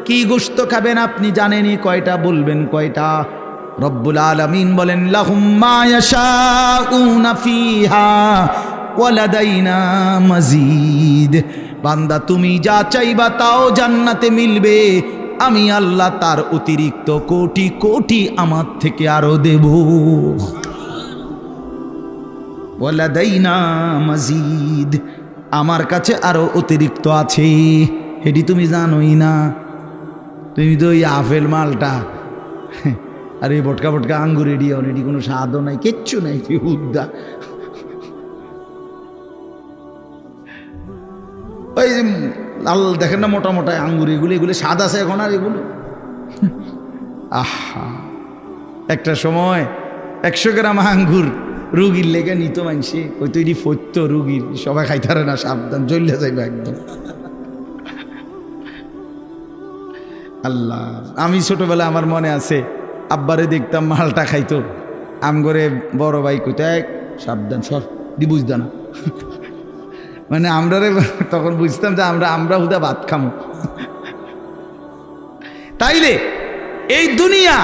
কি গোশত খাবেন আপনি জানেনই কয়টা, বলবেন কয়টা? রব্বুল আলামিন বলেন লাহুম মা ইয়াশাউনা ফিহা ওয়া লাদাইনা মাজিদ। বান্দা তুমি যা চাইবা তাও জান্নাতে মিলবে, আমি আল্লাহ তার অতিরিক্ত কোটি কোটি আমার থেকে আরো দেব। ওয়া লাদাইনা মাজিদ, আমার কাছে আরো অতিরিক্ত আছে, এটি তুমি জানোই না। তুমি তো ওই আপেল মালটা আর এই বটকা বটকা আঙ্গুর এডি এটি কোনো স্বাদও নাই, কিচ্ছু নাই, উদ্দা। ওই লাল দেখেন না মোটা মোটা আঙ্গুর, এগুলো এগুলো স্বাদ আছে এখন আর এগুলো। আহা, একটা সময় 100 গ্রাম আঙ্গুর রুগীর লেগে নিত মানসে, ওই তো এটি ফৈত্য রুগীর, সবাই খাইতারে না, সাবধান চলে যাইবে একদম। আল্লাহ, আমি ছোটবেলা আমার মনে আছে আব্বারে দেখতাম মালটা খাইতো, আম করে বড় ভাই কইতে সাবধান সর দি বুঝতো না। মানে আমরা তখন বুঝতাম যে আমরা হুদা ভাত খামো। তাইলে এই দুনিয়া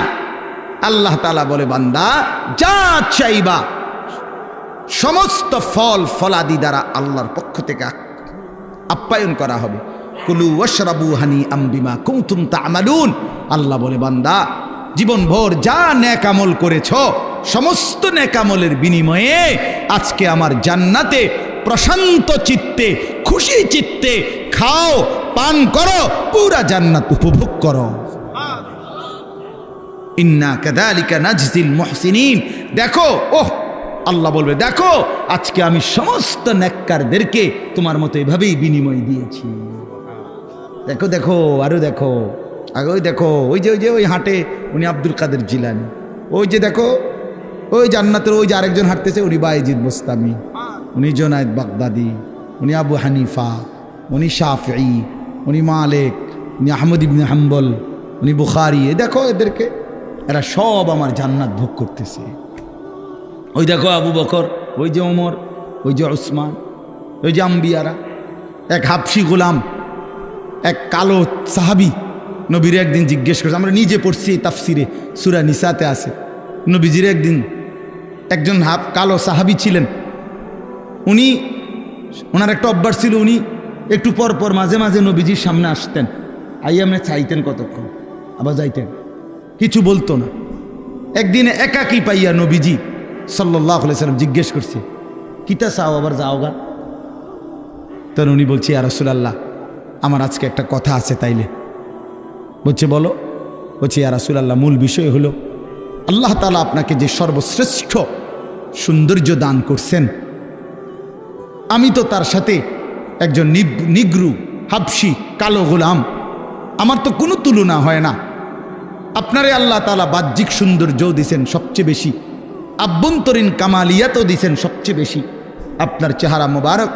আল্লাহ তাআলা বলে বান্দা যা চাইবা সমস্ত ফল ফলাদি দ্বারা আল্লাহর পক্ষ থেকে আপ্যায়ন করা হবে। কুলু ওয়াশরাবু হানিআম বিমা কুনতুম তা'মালুন, আল্লাহ বলে বান্দা জীবনভর যা নেক আমল করেছ সমস্ত নেক আমলের বিনিময়ে আজকে আমার জান্নাতে প্রশান্ত চিত্তে খুশি চিত্তে খাও, পান করো, পুরা জান্নাত উপভোগ করো। ইন্না কাযালিকা নাজজিল মুহসিনিন, দেখো, ওহ আল্লাহ বলবে দেখো আজকে আমি সমস্ত নেককারদেরকে তোমার মতো এভাবেই বিনিময় দিয়েছি। দেখো দেখো আরো দেখো, আগে ওই দেখো ওই যে ওই হাটে উনি আব্দুল কাদের জিলানী, ওই যে দেখো ওই জান্নাতের ওই যে আরেকজন হাঁটতেছে উনি বায়েজিদ বোস্তামি, উনি জুনায়েদ বাগদাদি, উনি আবু হানিফা, উনি শাফিঈ, উনি মালিক, উনি আহমদ ইবনে হাম্বল, উনি বুখারী। দেখো এদেরকে, এরা সব আমার জান্নাত ভোগ করতেছে। ওই দেখো আবু বকর, ওই যে ওমর, ওই যে উসমান, ওই যে আম্বিয়ারা। এক হাবশি গোলাম, এক কালো সাহাবি নবীর একদিন জিজ্ঞেস করছে, আমরা নিজে পড়ছি তাফসিরে সূরা নিসাতে আছে, নবীজির একদিন একজন কালো সাহাবি ছিলেন, উনি ওনার একটা অভ্যাস ছিল, উনি একটু পর পর মাঝে মাঝে নবীজির সামনে আসতেন, আইয়া আপনি চাইতেন কতক্ষণ, আবার যাইতেন, কিছু বলতো না। একদিন একাকী পাইয়া নবীজি সাল্লাল্লাহু আলাইহি সাল্লাম জিজ্ঞেস করছে, কিতা চাও আবার যাও গা? তখন উনি বলছে, ইয়া রাসূলুল্লাহ আমার আজকে একটা কথা আছে। তাইলে বলছে বলো। বলছে, ইয়া রাসূলুল্লাহ মূল বিষয় হলো আল্লাহ তাআলা আপনাকে যে সর্বশ্রেষ্ঠ সৌন্দর্য দান করছেন, আমি তো তার সাথে একজন নিগ্রু হাবশি কালো গোলাম, আমার তো কোনো তুলনা হয় না। আপনারে আল্লাহ তাআলা বাহ্যিক সৌন্দর্য দিছেন সবচেয়ে বেশি, আভ্যন্তরীণ কামালিয়াতও দিছেন সবচেয়ে বেশি। আপনার চেহারা মোবারক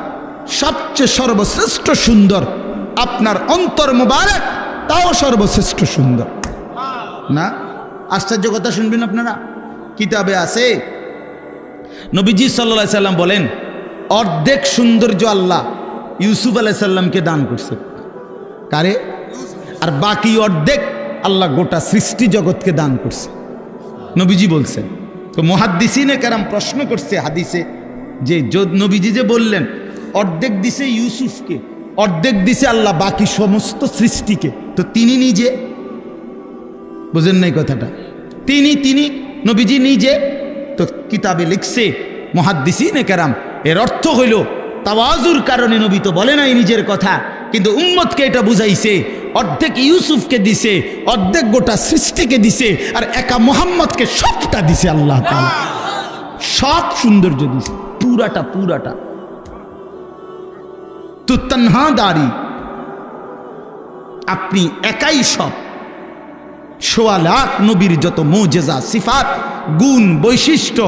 সবচেয়ে সর্বশ্রেষ্ঠ সুন্দর, আপনার অন্তর মোবারক তাও সর্বশ্রেষ্ঠ সুন্দর। না আশ্চর্য কথা শুনবেন আপনারা, কিতাবে আছে নবীজি সাল্লাল্লাহু আলাইহি সাল্লাম বলেন অর্ধেক সৌন্দর্য আল্লাহ ইউসুফ আলাইহিস সালামকে দান করছে। কারে? আর বাকি অর্ধেক আল্লাহ গোটা সৃষ্টি জগৎকে দান করছে, নবীজি বলছেন। তো মুহাদ্দিসিনে কেরাম প্রশ্ন করছে হাদিসে যে নবীজি যে বললেন অর্ধেক দিছে ইউসুফকে, অর্ধেক দিছে আল্লাহ বাকি সমস্ত সৃষ্টিকে, তো তিনি নিজে বুঝেন নাই কথাটা? তিনি নবীজি নিজে তো কিতাবে লিখছে মুহাদ্দিসিনে কেরাম, এর অর্থ হইল তাওয়াজুর কারণে নবী তো বলে নাই নিজের কথা, কিন্তু উম্মতকে এটা বুঝাইছে। অর্ধেক ইউসুফকে দিছে, অর্ধেক গোটা সৃষ্টিকে দিছে, আর একা মুহাম্মদকে সবটা দিছে আল্লাহ তাআলা, সব সৌন্দর্য দিছে, পুরাটা তু তানহাদারি, আপনি একাই সব। সোয়া লাখ নবীর যত মুজিজা, সিফাত, গুণ, বৈশিষ্ট্য,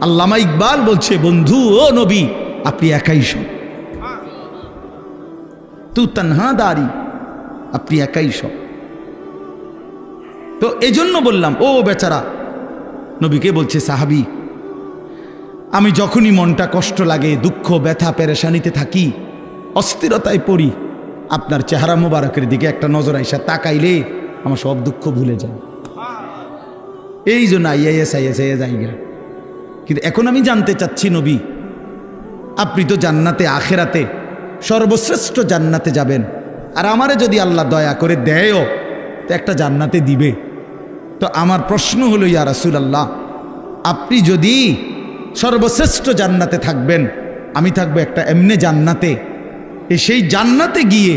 আল্লামা ইকবাল বলছে বন্ধু ও নবী আপনি একাই সব, তু তানহাদারি, আপনি একাই সব। তো এজন্য বললাম ও বেচারা নবীকে বলছে সাহাবী, আমি যখনই মনটা কষ্ট লাগে, দুঃখ ব্যথা পেরেশানিতে থাকি, অস্থিরতায় পড়ি, আপনার চেহারা মোবারকের দিকে একটা নজর আইসা তাকাইলে আমার সব দুঃখ ভুলে যায়। এই জন্য আইএস জায়গা। কিন্তু এখন আমি জানতে চাচ্ছি নবী, আপনি তো জান্নাতে আখেরাতে সর্বশ্রেষ্ঠ জান্নাতে যাবেন, আর আমারে যদি আল্লাহ দয়া করে দেয়ও তো একটা জান্নাতে দিবে। তো আমার প্রশ্ন হলো ইয়া রাসূলুল্লাহ, আপনি যদি সর্বশ্রেষ্ঠ জান্নাতে থাকবেন, আমি থাকবো একটা এমনি জান্নাতে, সেই জান্নাতে গিয়ে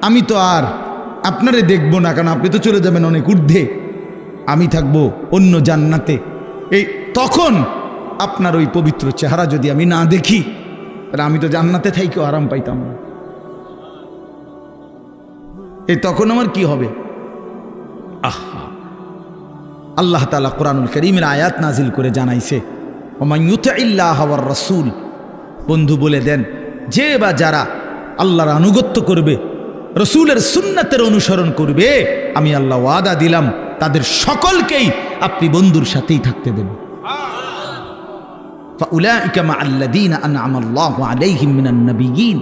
আমি তো আর আপনারে দেখবো না, কারণ আপনি তো চলে যাবেন অনেক ঊর্ধ্বে, আমি থাকবো অন্য জান্নাতে। এই তখন আপনার ওই পবিত্র চেহারা যদি আমি না দেখি, তাহলে আমি তো জান্নাতে থাইকেও আরাম পাইতাম না। এই তখন আমার কি হবে? আহা, আল্লাহ তাআলা কোরআনুল কারীমের আয়াত নাজিল করে জানাইছে, ওমান ইউতিইল্লাহ ওয়ার রাসূল, বন্ধু বলে দেন যে বা যারা আল্লাহর আনুগত্য করবে, রসুলের সুন্নাতের অনুসরণ করবে, আমি আল্লাহ ওয়াদা দিলাম তাদের সকলকেই আপনি বন্ধুর সাথেই থাকতে দেবেন। ফাউলাইকা মাআল্লাযীনা আন'আমাল্লাহু আলাইহিম মিনান নাবিয়্যিন,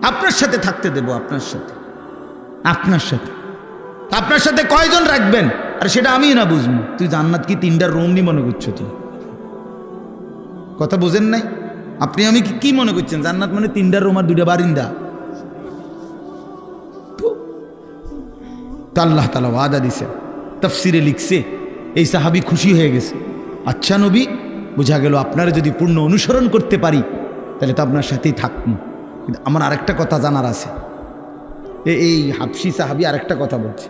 আপনার সাথে থাকতে দেব, আপনার সাথে কয়জন রাখবেন আর সেটা আমি না বুঝবো। তুই জান্নাত কি তিনটা রুম নি মনে করছো? তুই কথা বোঝেন নাই? আপনি আমি কি মনে করছেন জান্নাত মানে তিনটা রুম আর দুইটা বারিন্দা? তো আল্লাহ তাআলা ওয়াদা দিছে, তাফসিরে লিখছে, এই সাহাবী খুশি হয়ে গেছে। আচ্ছা নবী, বোঝা গেল আপনারা যদি পূর্ণ অনুসরণ করতে পারি তাহলে তো আপনার সাথেই থাকবো। কিন্তু আমার আরেকটা কথা জানার আছে। এই হাবশি সাহাবী আরেকটা কথা বলছে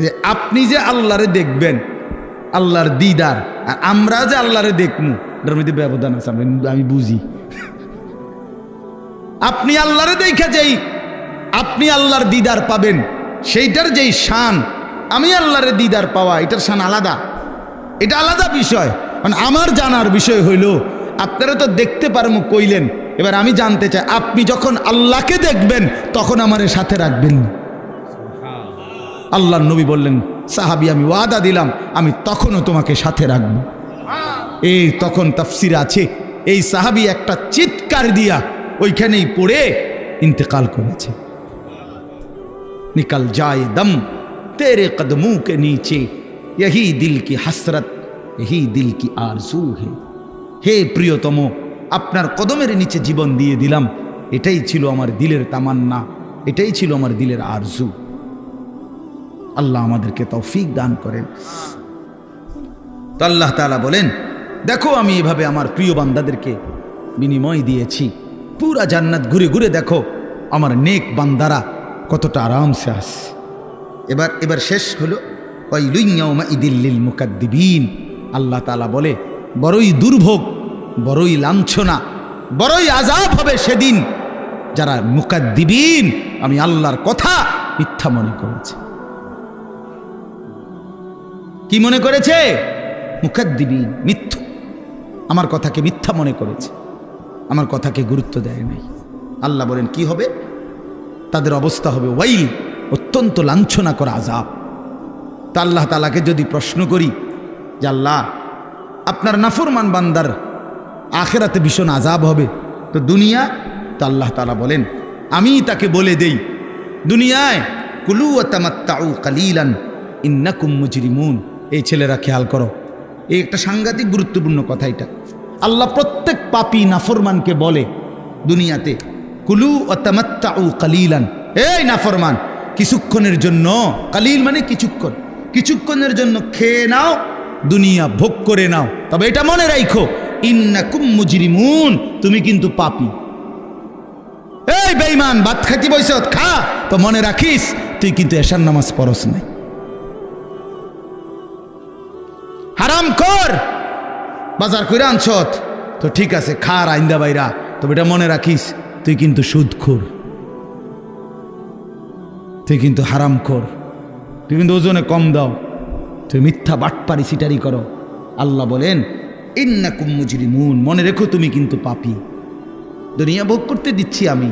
যে আপনি যে আল্লাহরে দেখবেন, আল্লাহর দিদার, আর আমরা যে আল্লাহরে দেখবো, এটার মধ্যে ব্যবধান আছে, আমি বুঝি। আপনি আল্লাহরে দেখে যেই আপনি আল্লাহর দিদার পাবেন, সেইটার যেই শান, আমি আল্লাহরে দিদার পাওয়া, এটার শান আলাদা, এটা আলাদা বিষয়। মানে আমার জানার বিষয় হইল, আপনারা তো দেখতে পারবো কইলেন, এবার আমি জানতে চাই আপনি যখন আল্লাহকে দেখবেন তখন আমার সাথে রাখবেন। আল্লাহর নবী বললেন, সাহাবী আমি ওয়াদা দিলাম আমি তখনও তোমাকে সাথে রাখব। এই তখন তাফসিরে আছে, এই সাহাবী একটা চিৎকার দিয়া ওইখানেই পড়ে ইন্তেকাল করেছে। निकल जाए दम तेरे कदमों के नीचे, यही दिल की हसरत, यही दिल की आरजू है। হে প্রিয়তম, আপনার কদমের নিচে জীবন দিয়ে দিলাম, এটাই ছিল আমার দিলের তামান্না, এটাই ছিল আমার দিলের আরজু। আল্লাহ আমাদেরকে তৌফিক দান করেন। তো আল্লাহ তাআলা বলেন, দেখো আমি এভাবে আমার প্রিয় বান্দাদেরকে বিনিময় দিয়েছি, পুরা জান্নাত ঘুরে ঘুরে দেখো আমার নেক বান্দারা কতটা আরামসে আসে। এবার শেষ হলো, ওয়াইলুন ইয়াউমাইযিল লিল মুকাদ্দিবিন। আল্লাহ তাআলা বলে, বড়ই দুর্ভোগ, বড়ই লাঞ্ছনা, বড়ই আযাব হবে সেদিন যারা মুকাদ্দিবিন, আমি আল্লাহর কথা মিথ্যা মনে করেছে। কি মনে করেছে? মুকাদ্দিবিন, মিথ্যু, আমার কথাকে মিথ্যা মনে করেছে, আমার কথাকে গুরুত্ব দেয় নাই। আল্লাহ বলেন কি হবে? তাদের অবস্থা হবে ওয়াইল, অত্যন্ত লাঞ্ছনা করা আযাব। তা আল্লাহ তাআলাকে যদি প্রশ্ন করি যে আল্লাহ আপনার নাফরমান বান্দার আখিরাতে ভীষণ আযাব হবে, তো দুনিয়া? তো আল্লাহ তাআলা বলেন, আমি তাকে বলে দেই দুনিয়ায় কুলু ওয়া তামাত্তাউ কালিলান ইন্নাকুম মুজরিমুন। এই ছেলেরা খেয়াল করো, এই একটা সাংঘাতিক গুরুত্বপূর্ণ কথা। এটা আল্লাহ প্রত্যেক পাপী নাফরমানকে বলে দুনিয়াতে, কুলু ওয়া তামাত্তাউ কালিলান, এই নাফরমান কিছুক্ষণের জন্য, কালিল মানে কিছুক্ষণ, কিছুক্ষণের জন্য খেয়ে নাও, দুনিয়া ভোগ করে নাও, তবে এটা মনে রাখো ইন্নাকুম মুজরিমুন, তুমি কিন্তু পাপী। এই বেঈমান, ভাত খাইতে বইছ, খা, তো মনে রাখিস তুই কিন্তু এশার নামাজ পড়স নাই। হারাম কর, বাজার কইরা আনছত, তো ঠিক আছে খা রাইন্দা বাইরা, তবে এটা মনে রাখিস তুই কিন্তু সুদখোর, তুই কিন্তু হারাম কর, তুই কিন্তু ওজনে কম দাও, তুই মিথ্যা বাটপারি সিটারি করো। আল্লাহ বলেন ইন্নাকুম মুজরিমুন, মনে রেখো তুমি কিন্তু পাপী। দুনিয়া ভোগ করতে দিচ্ছি আমি,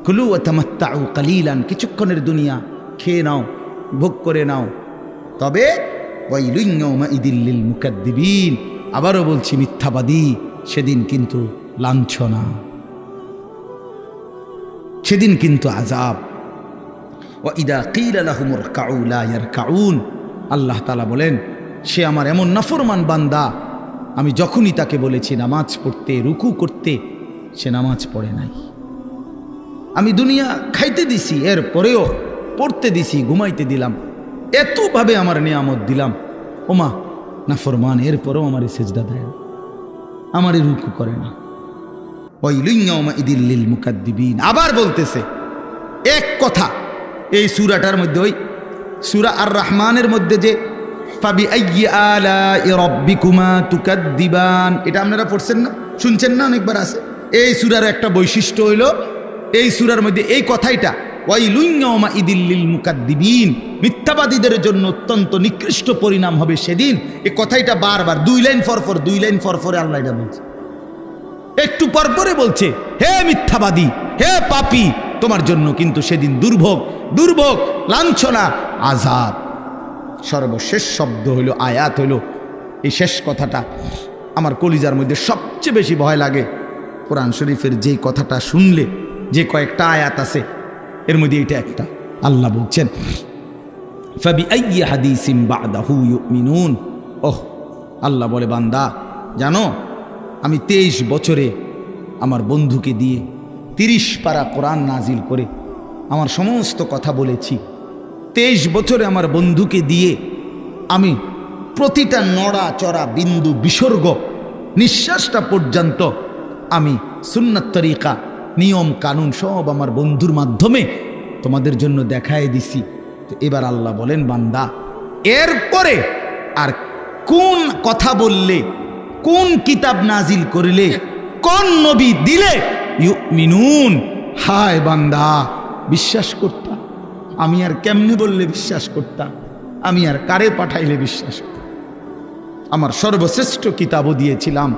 কুলু ওয়া তামাত্তাউ কালিলান, কিছুক্ষণের দুনিয়া খেয়ে নাও, ভোগ করে নাও, তবে ওয়াইলুন ইয়াউমাইযিল লিল মুকাদ্দিবিন, আবারও বলছি মিথ্যাবাদী সেদিন কিন্তু লাঞ্ছনা, সেদিন কিন্তু আযাব। ওয়া ইদা কিলা লাহুম ইরকাউ লা ইয়ারকাউন, আল্লাহ তাআলা বলেন সে আমার এমন নাফরমান বান্দা, আমি যখনই তাকে বলেছি নামাজ পড়তে, রুকু করতে, সে নামাজ পড়ে নাই। আমি দুনিয়া খাইতে দিছি, এর পরেও পড়তে দিছি, ঘুমাইতে দিলাম, এতভাবে আমার নিয়ামত দিলাম, ওমা নাফরমান, এরপরেও আমার সেজদা দেয় না, আমার রুকু করে না। ওয়াইলুন ইয়াউমাইযিল লিল মুকাদ্দিবিন, আবার বলতেছে এক কথা এই সূরাটার মধ্যে, ওই সূরা আর রহমানের মধ্যে যে ফাবিআইয়ি আলাই রাব্বিকুমা তুকাদ্দিবান, এটা আপনারা পড়ছেন না, শুনছেন না, অনেকবার আছে। এই সূরার একটা বৈশিষ্ট্য হইল এই সূরার মধ্যে এই কথাইটা, ওয়াইলুন ইয়াউমাইযিল লিল মুকাদ্দিবিন, মিথ্যাবাদীদের জন্য অত্যন্ত নিকৃষ্ট পরিণাম হবে সেদিন। এই কথাইটা বারবার 2 লাইন পর পরে আল্লাহ এটা বলছে, একটু পর পরে বলছে হে মিথ্যাবাদী, হে পাপী, তোমার জন্য কিন্তু সেদিন দুর্ভোগ, দুর্ভোগ, লাঞ্ছনা, আযাব। সর্বশেষ শব্দ হইল, আয়াত হইল, এই শেষ কথাটা আমার কলিজার মধ্যে সবচেয়ে বেশি ভয় লাগে। কোরআন শরীফের যে কথাটা শুনলে, যে কয়েকটা আয়াত আছে এর মধ্যে এটা একটা। আল্লাহ বলছেন ফাবিআইয়ি হাদিসিন বা'দাহু ইউমিনুন, ওহ আল্লাহ বলে বান্দা জানো আমি 23 বছরে আমার বন্ধুকে দিয়ে 30 পারা কোরআন নাজিল করে আমার সমস্ত কথা বলেছি। 23 বছরে আমার বন্ধুকে দিয়ে আমি প্রতিটা নড়া চড়া বিন্দু বিসর্গ, নিঃশ্বাসটা পর্যন্ত আমি সুন্নাত তরিকা, নিয়ম কানুন সব আমার বন্ধুর মাধ্যমে তোমাদের জন্য দেখায় দিছি। তো এবার আল্লাহ বলেন বান্দা এরপরে আর কোন কথা বললে, কোন কিতাব নাজিল করিলে, কোন নবী দিলে ইউমিনুন, হায় বান্দা বিশ্বাস করতাম, আমি আর কেমনে বললে বিশ্বাস করতাম, আমি আর কারে পাঠাইলে বিশ্বাস করতাম। আমার সর্বশ্রেষ্ঠ কিতাবও দিয়েছিলাম,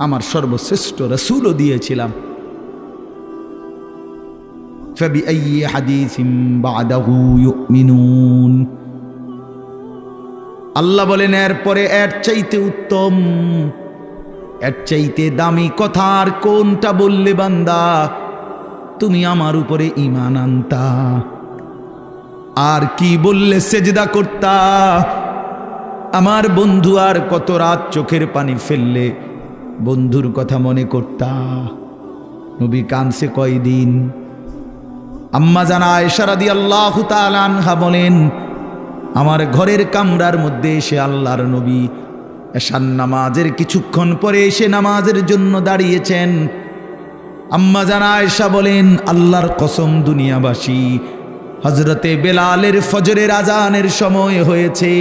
আমার সর্বশ্রেষ্ঠ রাসূলও দিয়েছিলাম। ফাবিআইয়ি হাদিসিন বা'দাহু ইউমিনুন, আল্লাহ বলেন এরপরে এর চাইতে উত্তম, এর চাইতে দামি কথা আর কোনটা বললে বান্দা তুমি আমার উপরে ঈমান আনতা, আর কি বললে সেজদা করতা, আমার বন্ধু আর কত রাত চোখের পানি ফেললে বন্ধুর কথা মনে করতা। নবী কানছে কয়দিন। আম্মা জান আয়েশা রাদিয়াল্লাহু তাআলা আনহা বলেন আমার ঘরের কামরার মধ্যে এসে আল্লাহর নবী এশার নামাজের কিছুক্ষণ পরে এসে নামাজের জন্য দাঁড়িয়েছেন। আম্মা জান আয়েশা বলেন আল্লাহর কসম দুনিয়াবাসী, হযরতে বেলালের ফজরের আজানের সময় হয়েছে,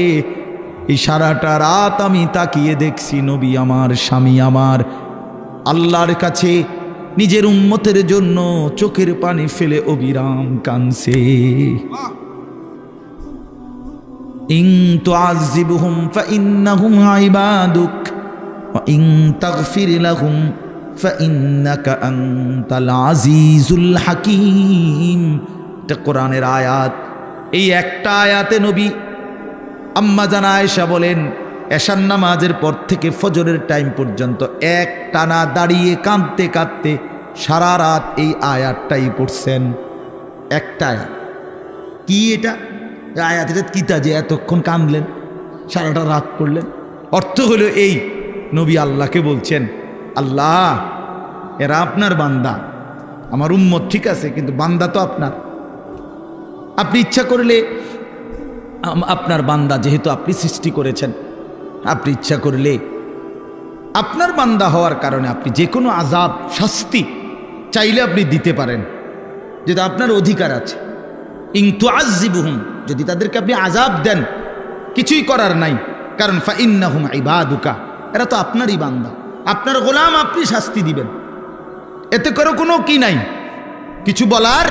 এই সারাটা রাত আমি তাকিয়ে দেখছি নবী আমার, স্বামী আমার আল্লাহর কাছে নিজের উম্মতের জন্য চোখের পানি ফেলে অবিরাম কাঁদছে। ইন তুআযিবহুম ফাইন্নাহুম ইবাদুক ওয়া ইন তাগফির লাহুম ফাইন্নাকা আনতাল আজিজুল হাকীম। এটা কোরআনের আয়াত। এই একটা আয়াতে নবী আম্মা জান আয়েশা বলেন এশার নামাজের পর থেকে ফজরের টাইম পর্যন্ত এক টানা দাঁড়িয়ে কাঁদতে কাঁদতে সারা রাত এই আয়াতটাই পড়ছেন। একটা আয়াত। কি এটা আয়াত? এটা কিতা যে এতক্ষণ কাঁদলেন, সারাটা রাত পড়লেন? অর্থ হলো এই, নবী আল্লাহকে বলছেন আল্লাহ এরা আপনার বান্দা, আমার উম্মত ঠিক আছে, কিন্তু বান্দা তো আপনার। আপনি ইচ্ছা করলে আপনার বান্দা যেহেতু আপনি সৃষ্টি করেছেন, আপনি ইচ্ছা করলে আপনার বান্দা হওয়ার কারণে আপনি যে কোনো আযাব শাস্তি চাইলে আপনি দিতে পারেন, যেটা আপনার অধিকার আছে। ইন তুআযিবুহুম, যদি তাদেরকে আপনি আযাব দেন কিছুই করার নাই, কারণ ফাইন্নাহুম ইবাদুকা, এরা তো আপনারই বান্দা, আপনার গোলাম, আপনি শাস্তি দিবেন, এতে করে কোনো কি নাই, কিছু বলার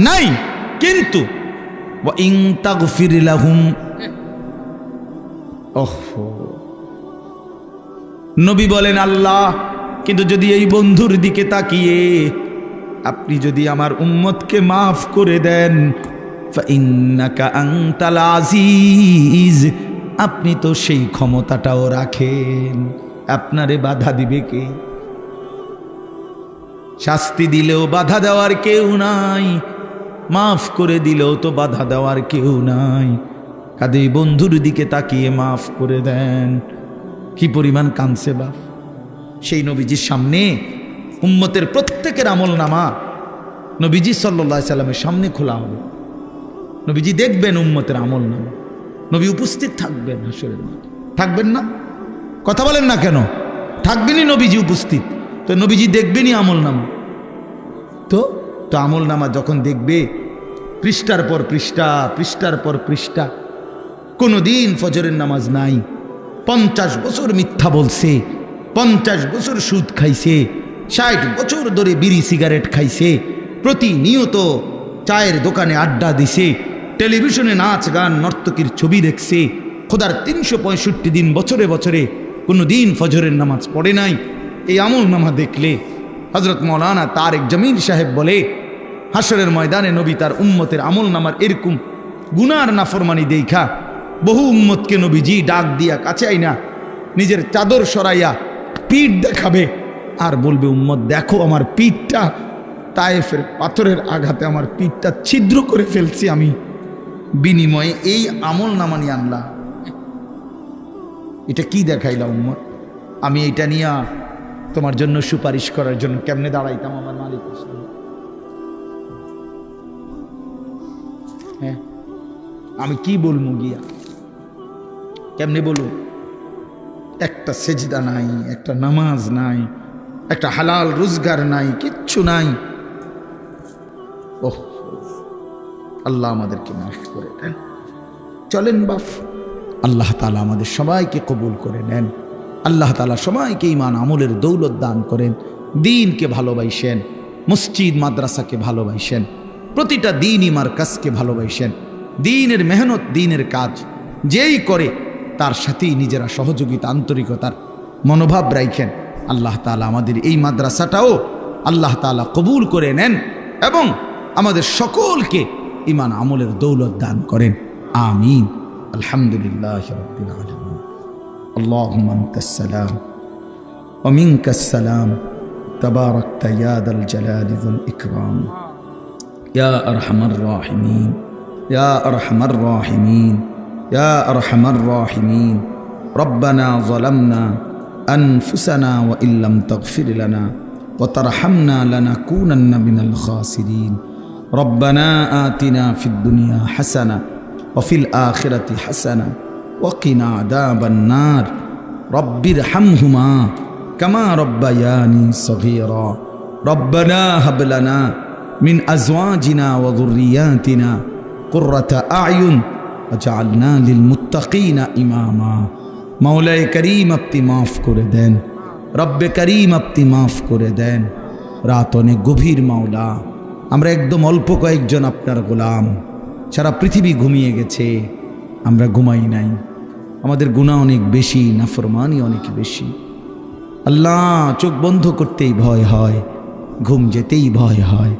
নাই। কিন্তু ওয়া ইন তাগফির লাহুম, নবী বলেন আল্লাহ, কিন্তু যদি এই বন্ধুর দিকে তাকিয়ে আপনি যদি আমার উম্মতকে মাফ করে দেন, ফাইন্নাকা আনতাল আজিজ, আপনি তো সেই ক্ষমতাটাও রাখেন, আপনারে বাধা দিবে কে? শাস্তি দিলেও বাধা দেওয়ার কেউ নাই, মাফ করে দিলেও তো বাধা দেওয়ার কেউ নাই। কাজে বন্ধুর দিকে তাকিয়ে মাফ করে দেন। কি পরিমাণ কাঁদছে বাপ! সেই নবীজির সামনে উম্মতের প্রত্যেকের আমল নামা নবীজি সাল্লাল্লাহু আলাইহি সাল্লামের সামনে খোলা হবে, নবীজি দেখবেন উম্মতের আমল নামা, নবী উপস্থিত থাকবেন হাসরের মাঠে। থাকবেন না? কথা বলেন না কেন? থাকবেনই নবীজি উপস্থিত, তো নবীজি দেখবেনই আমল নামা। তো আমল নামা যখন দেখবে পৃষ্ঠার পর পৃষ্ঠা, পৃষ্ঠার পর পৃষ্ঠা, কোনোদিন ফজরের নামাজ নাই, 50 বছর মিথ্যা বলছে, 50 বছর সুদ খাইছে, 60 বছর ধরে বিড়ি সিগারেট খাইছে, প্রতিনিয়ত চায়ের দোকানে আড্ডা দিছে, টেলিভিশনে নাচ গান নর্তকীর ছবি দেখছে, খোদার 365 দিন বছরে বছরে কোনো দিন ফজরের নামাজ পড়ে নাই। এই আমল নামা দেখলে হযরত মাওলানা তারেক জামিল সাহেব বলে, হাসরের ময়দানে নবী তার উম্মতের আমল নামার এরকম গুনার নাফরমানি দেখা বহু উম্মতকে নবীজি ডাক দিয়া কাছে আইনা নিজের চাদর সরাইয়া পিঠ দেখাবে আর বলবে, উম্মত দেখো আমার পিঠটা, তায়েফের পাথরের আঘাতে আমার পিঠটা ছিদ্র করে ফেলছি আমি, বিনিময়ে এই আমল নামা নিয়ে আনলা। এটা কি দেখাইলা উম্মত? আমি এটা নিয়ে তোমার জন্য সুপারিশ করার জন্য কেমনে দাঁড়াইতাম আমার মালিক? হ্যাঁ, আমি কি বলবো গিয়া, কেমনে বলুন? একটা সেজদা নাই, একটা নামাজ নাই, একটা হালাল রোজগার নাই, কিচ্ছু নাই। ওহ, আল্লাহ আমাদেরকে মাফ করে দেন। চলেন বাপ, আল্লাহ তাআলা আমাদের সবাইকে কবুল করে নেন। আল্লাহ তাআলা সবাইকে ঈমান আমলের দৌলত দান করেন, দ্বীনকে ভালোবাসেন, মসজিদ মাদ্রাসাকে ভালোবাসেন, প্রতিটা দ্বীনি মারকাজকে ভালোবাসেন, দ্বীনের মেহনত দ্বীনের কাজ যেই করে তার সাথেই নিজেরা সহযোগিতা আন্তরিকতার মনোভাব রাখেন। আল্লাহ তাআলা আমাদের এই মাদ্রাসাটাও আল্লাহ তাআলা কবুল করে নেন এবং আমাদের সকলকে ঈমান আমলের দৌলত দান করেন। আমিন। আলহামদুলিল্লাহি রাব্বিল আলামিন। আল্লাহুম্মা আনতাস সালাম ওয়া মিনকাস সালাম, তাবারাকতা ইয়া যাল জালালি ওয়াল ইকরাম, ইয়া আরহামার রাহিমিন, ইয়া আরহামার রাহিমিন, ইয়া আরহামার রাহিমিন। রব্বানা যালামনা আনফুসানা ওয়া ইল্লাম তাগফির লানা ওয়া তারহামনা লানাকুনান্না মিনাল খাসিরিন। রব্বানা আতিনা ফিদ দুনিয়া হাসানা ওয়া ফিল আখিরাতি হাসানা ওয়া কিনা আযাবান নার। রব্বিরহামহুমা কামা রব্বায়ানি সগীরা। রব্বানা হাব লানা মিন আজওয়াজিনা ওয়া যুররিয়াতিনা কুররাতা আ'য়ুন ওয়াজআলনা লিল মুত্তাকিনা ইমামা। মাওলায়ে করিম আপনি মাফ করে দেন, রব্বে করিম আপনি মাফ করে দেন। রাত অনেক গভীর মাওলা, আমরা একদম অল্প কয়েকজন আপনার গোলাম, সারা পৃথিবী ঘুমিয়ে গেছে, আমরা ঘুমাই নাই, আমাদের গুনাহ অনেক বেশি, নাফরমানি অনেক বেশি। আল্লাহ, চোখ বন্ধ করতেই ভয় হয়, ঘুম যেতেই ভয় হয়।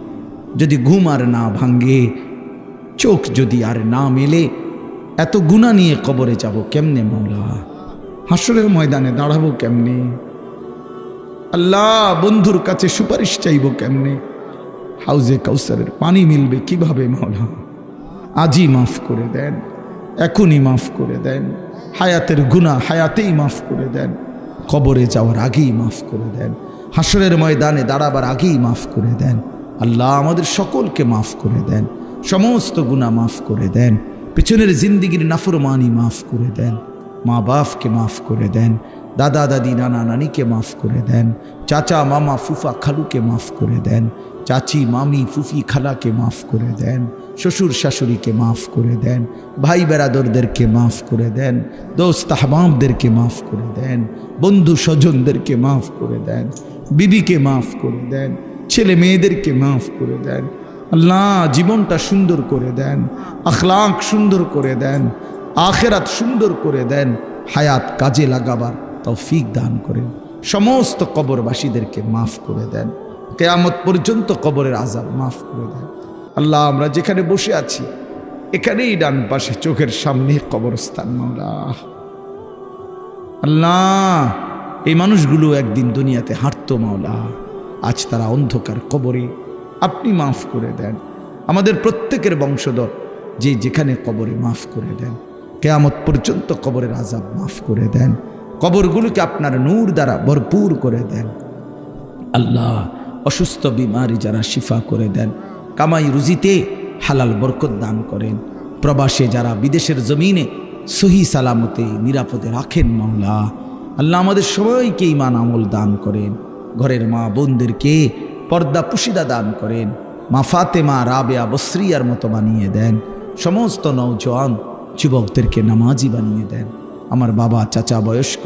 যদি ঘুম আর না ভাঙ্গে, চোখ যদি আর না মেলে, এত গুনাহ নিয়ে কবরে যাব কেমনে মাওলা? হাসরের ময়দানে দাঁড়াবো কেমনে? আল্লাহ, বন্ধুর কাছে সুপারিশ চাইব কেমনে? হাউজে কাউসারের পানি মিলবে কিভাবে মাওলা? আজই মাফ করে দেন, এখনই মাফ করে দেন। হায়াতের গুনাহ হায়াতেই মাফ করে দেন, কবরে যাওয়ার আগেই মাফ করে দেন, হাসরের ময়দানে দাঁড়াবার আগেই মাফ করে দেন। আল্লাহ, আমাদের সকলকে মাফ করে দেন, সমস্ত গুনাহ মাফ করে দেন। পেছনের জিন্দিগির নাফরমানি মাফ করে দেন, মা বাপকে মাফ করে দেন, দাদা দাদি নানা নানিকে মাফ করে দেন, চাচা মামা ফুফা খালুকে মাফ করে দেন, চাচি মামি ফুফি খালাকে মাফ করে দেন, শ্বশুর শাশুড়িকে মাফ করে দেন, ভাই বেরাদরদেরকে মাফ করে দেন, দোস্ত আহবাবদেরকে মাফ করে দেন, বন্ধু স্বজনদেরকে মাফ করে দেন, বিবিকে মাফ করে দেন, ছেলে মেয়েদেরকে মাফ করে দেন। আল্লাহ জীবনটা সুন্দর করে দেন, আখলাক সুন্দর করে দেন, আখেরাত সুন্দর করে দেন, হায়াত কাজে লাগাবার তৌফিক দান করেন। সমস্ত কবরবাসীদেরকে মাফ করে দেন, কিয়ামত পর্যন্ত কবরের আযাব মাফ করে দেন। আল্লাহ আমরা যেখানে বসে আছি এখানেই ডান পাশে চোখের সামনে কবরস্থান মাওলা। আল্লাহ এই মানুষগুলো একদিন দুনিয়াতে হাঁটতো মাওলা, আজ তারা অন্ধকার কবরে, আপনি মাফ করে দেন। আমাদের প্রত্যেকের বংশধর যে যেখানে কবরে মাফ করে দেন, কিয়ামত পর্যন্ত কবরের আযাব মাফ করে দেন, কবরগুলোকে আপনার নূর দ্বারা ভরপুর করে দেন। আল্লাহ অসুস্থ বিমারি যারা শিফা করে দেন, কামাই রুজিতে হালাল বরকত দান করেন, প্রবাসে যারা বিদেশের জমিনে সহি সালামতে নিরাপদে রাখেন মাওলা। আল্লাহ আমাদের সবাইকে ঈমান আমল দান করেন, ঘরের মা বোনদেরকে পর্দা পুশিদা দান করেন, মা ফাতেমা রাবেয়া বসরিয়ার মতো বানিয়ে দেন, সমস্ত নওজোয়ান যুবকদেরকে নামাজি বানিয়ে দেন। আমার বাবা চাচা বয়স্ক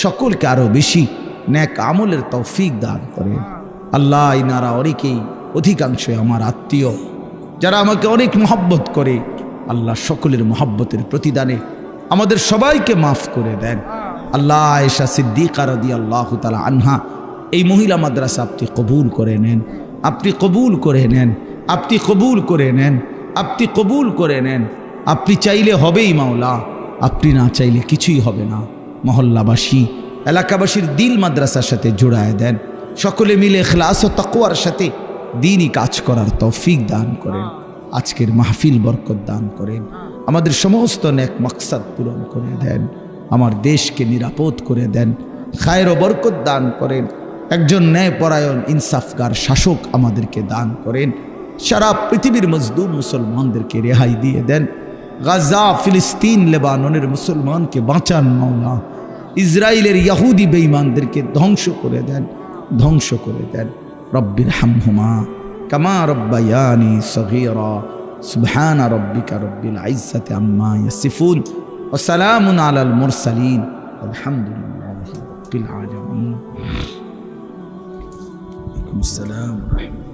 সকলকে আরো বেশি নেক আমলের তৌফিক দান করেন। আল্লাহ ইনারা অনেকেই অধিকাংশ আমার আত্মীয় যারা আমাকে অনেক মহব্বত করে, আল্লাহ সকলের মহব্বতের প্রতিদানে আমাদের সবাইকে মাফ করে দেন। আল্লাহ আয়েশা সিদ্দিকা রাদিয়াল্লাহু তাআলা আনহা এই মহিলা মাদ্রাসা আপনি কবুল করে নেন, আপনি কবুল করে নেন, আপনি কবুল করে নেন, আপনি কবুল করে নেন। আপনি চাইলে হবেই মাওলা, আপনি না চাইলে কিছুই হবে না। মহল্লাবাসী এলাকাবাসীর দিল মাদ্রাসার সাথে জোড়ায় দেন, সকলে মিলে ইখলাস ও তাকওয়ার সাথে দ্বীনি কাজ করার তৌফিক দান করেন। আজকের মাহফিল বরকত দান করেন, আমাদের সমস্ত নেক মাকসাদ পূরণ করে দেন, আমার দেশকে নিরাপদ করে দেন, খায়ের ও বরকত দান করেন, একজন ন্যায়পরায়ণ ইনসাফগার শাসক আমাদেরকে দান করেন, সারা পৃথিবীর মজদুম মুসলমানদেরকে রেহাই দিয়ে দেন, গাজা ফিলিস্তিন লেবাননের মুসলমানকে বাঁচান মাওলা, ইসরায়েলের ইহুদি বেঈমানদেরকে ধ্বংস করে দেন, ধ্বংস করে দেন। রব্বির হামহুমা কামা রব্বায়ানি সগীরা। সুবহানা রাব্বিকা রব্বিল ইজ্জাতি আম্মা ইয়াসিফুন ওয়া সালামুন আলাল মুরসালিন আলহামদুলিল্লাহি রাব্বিল আলামিন। ওয়া আলাইকুম আসসালাম ওয়া রাহমাতুল্লাহ।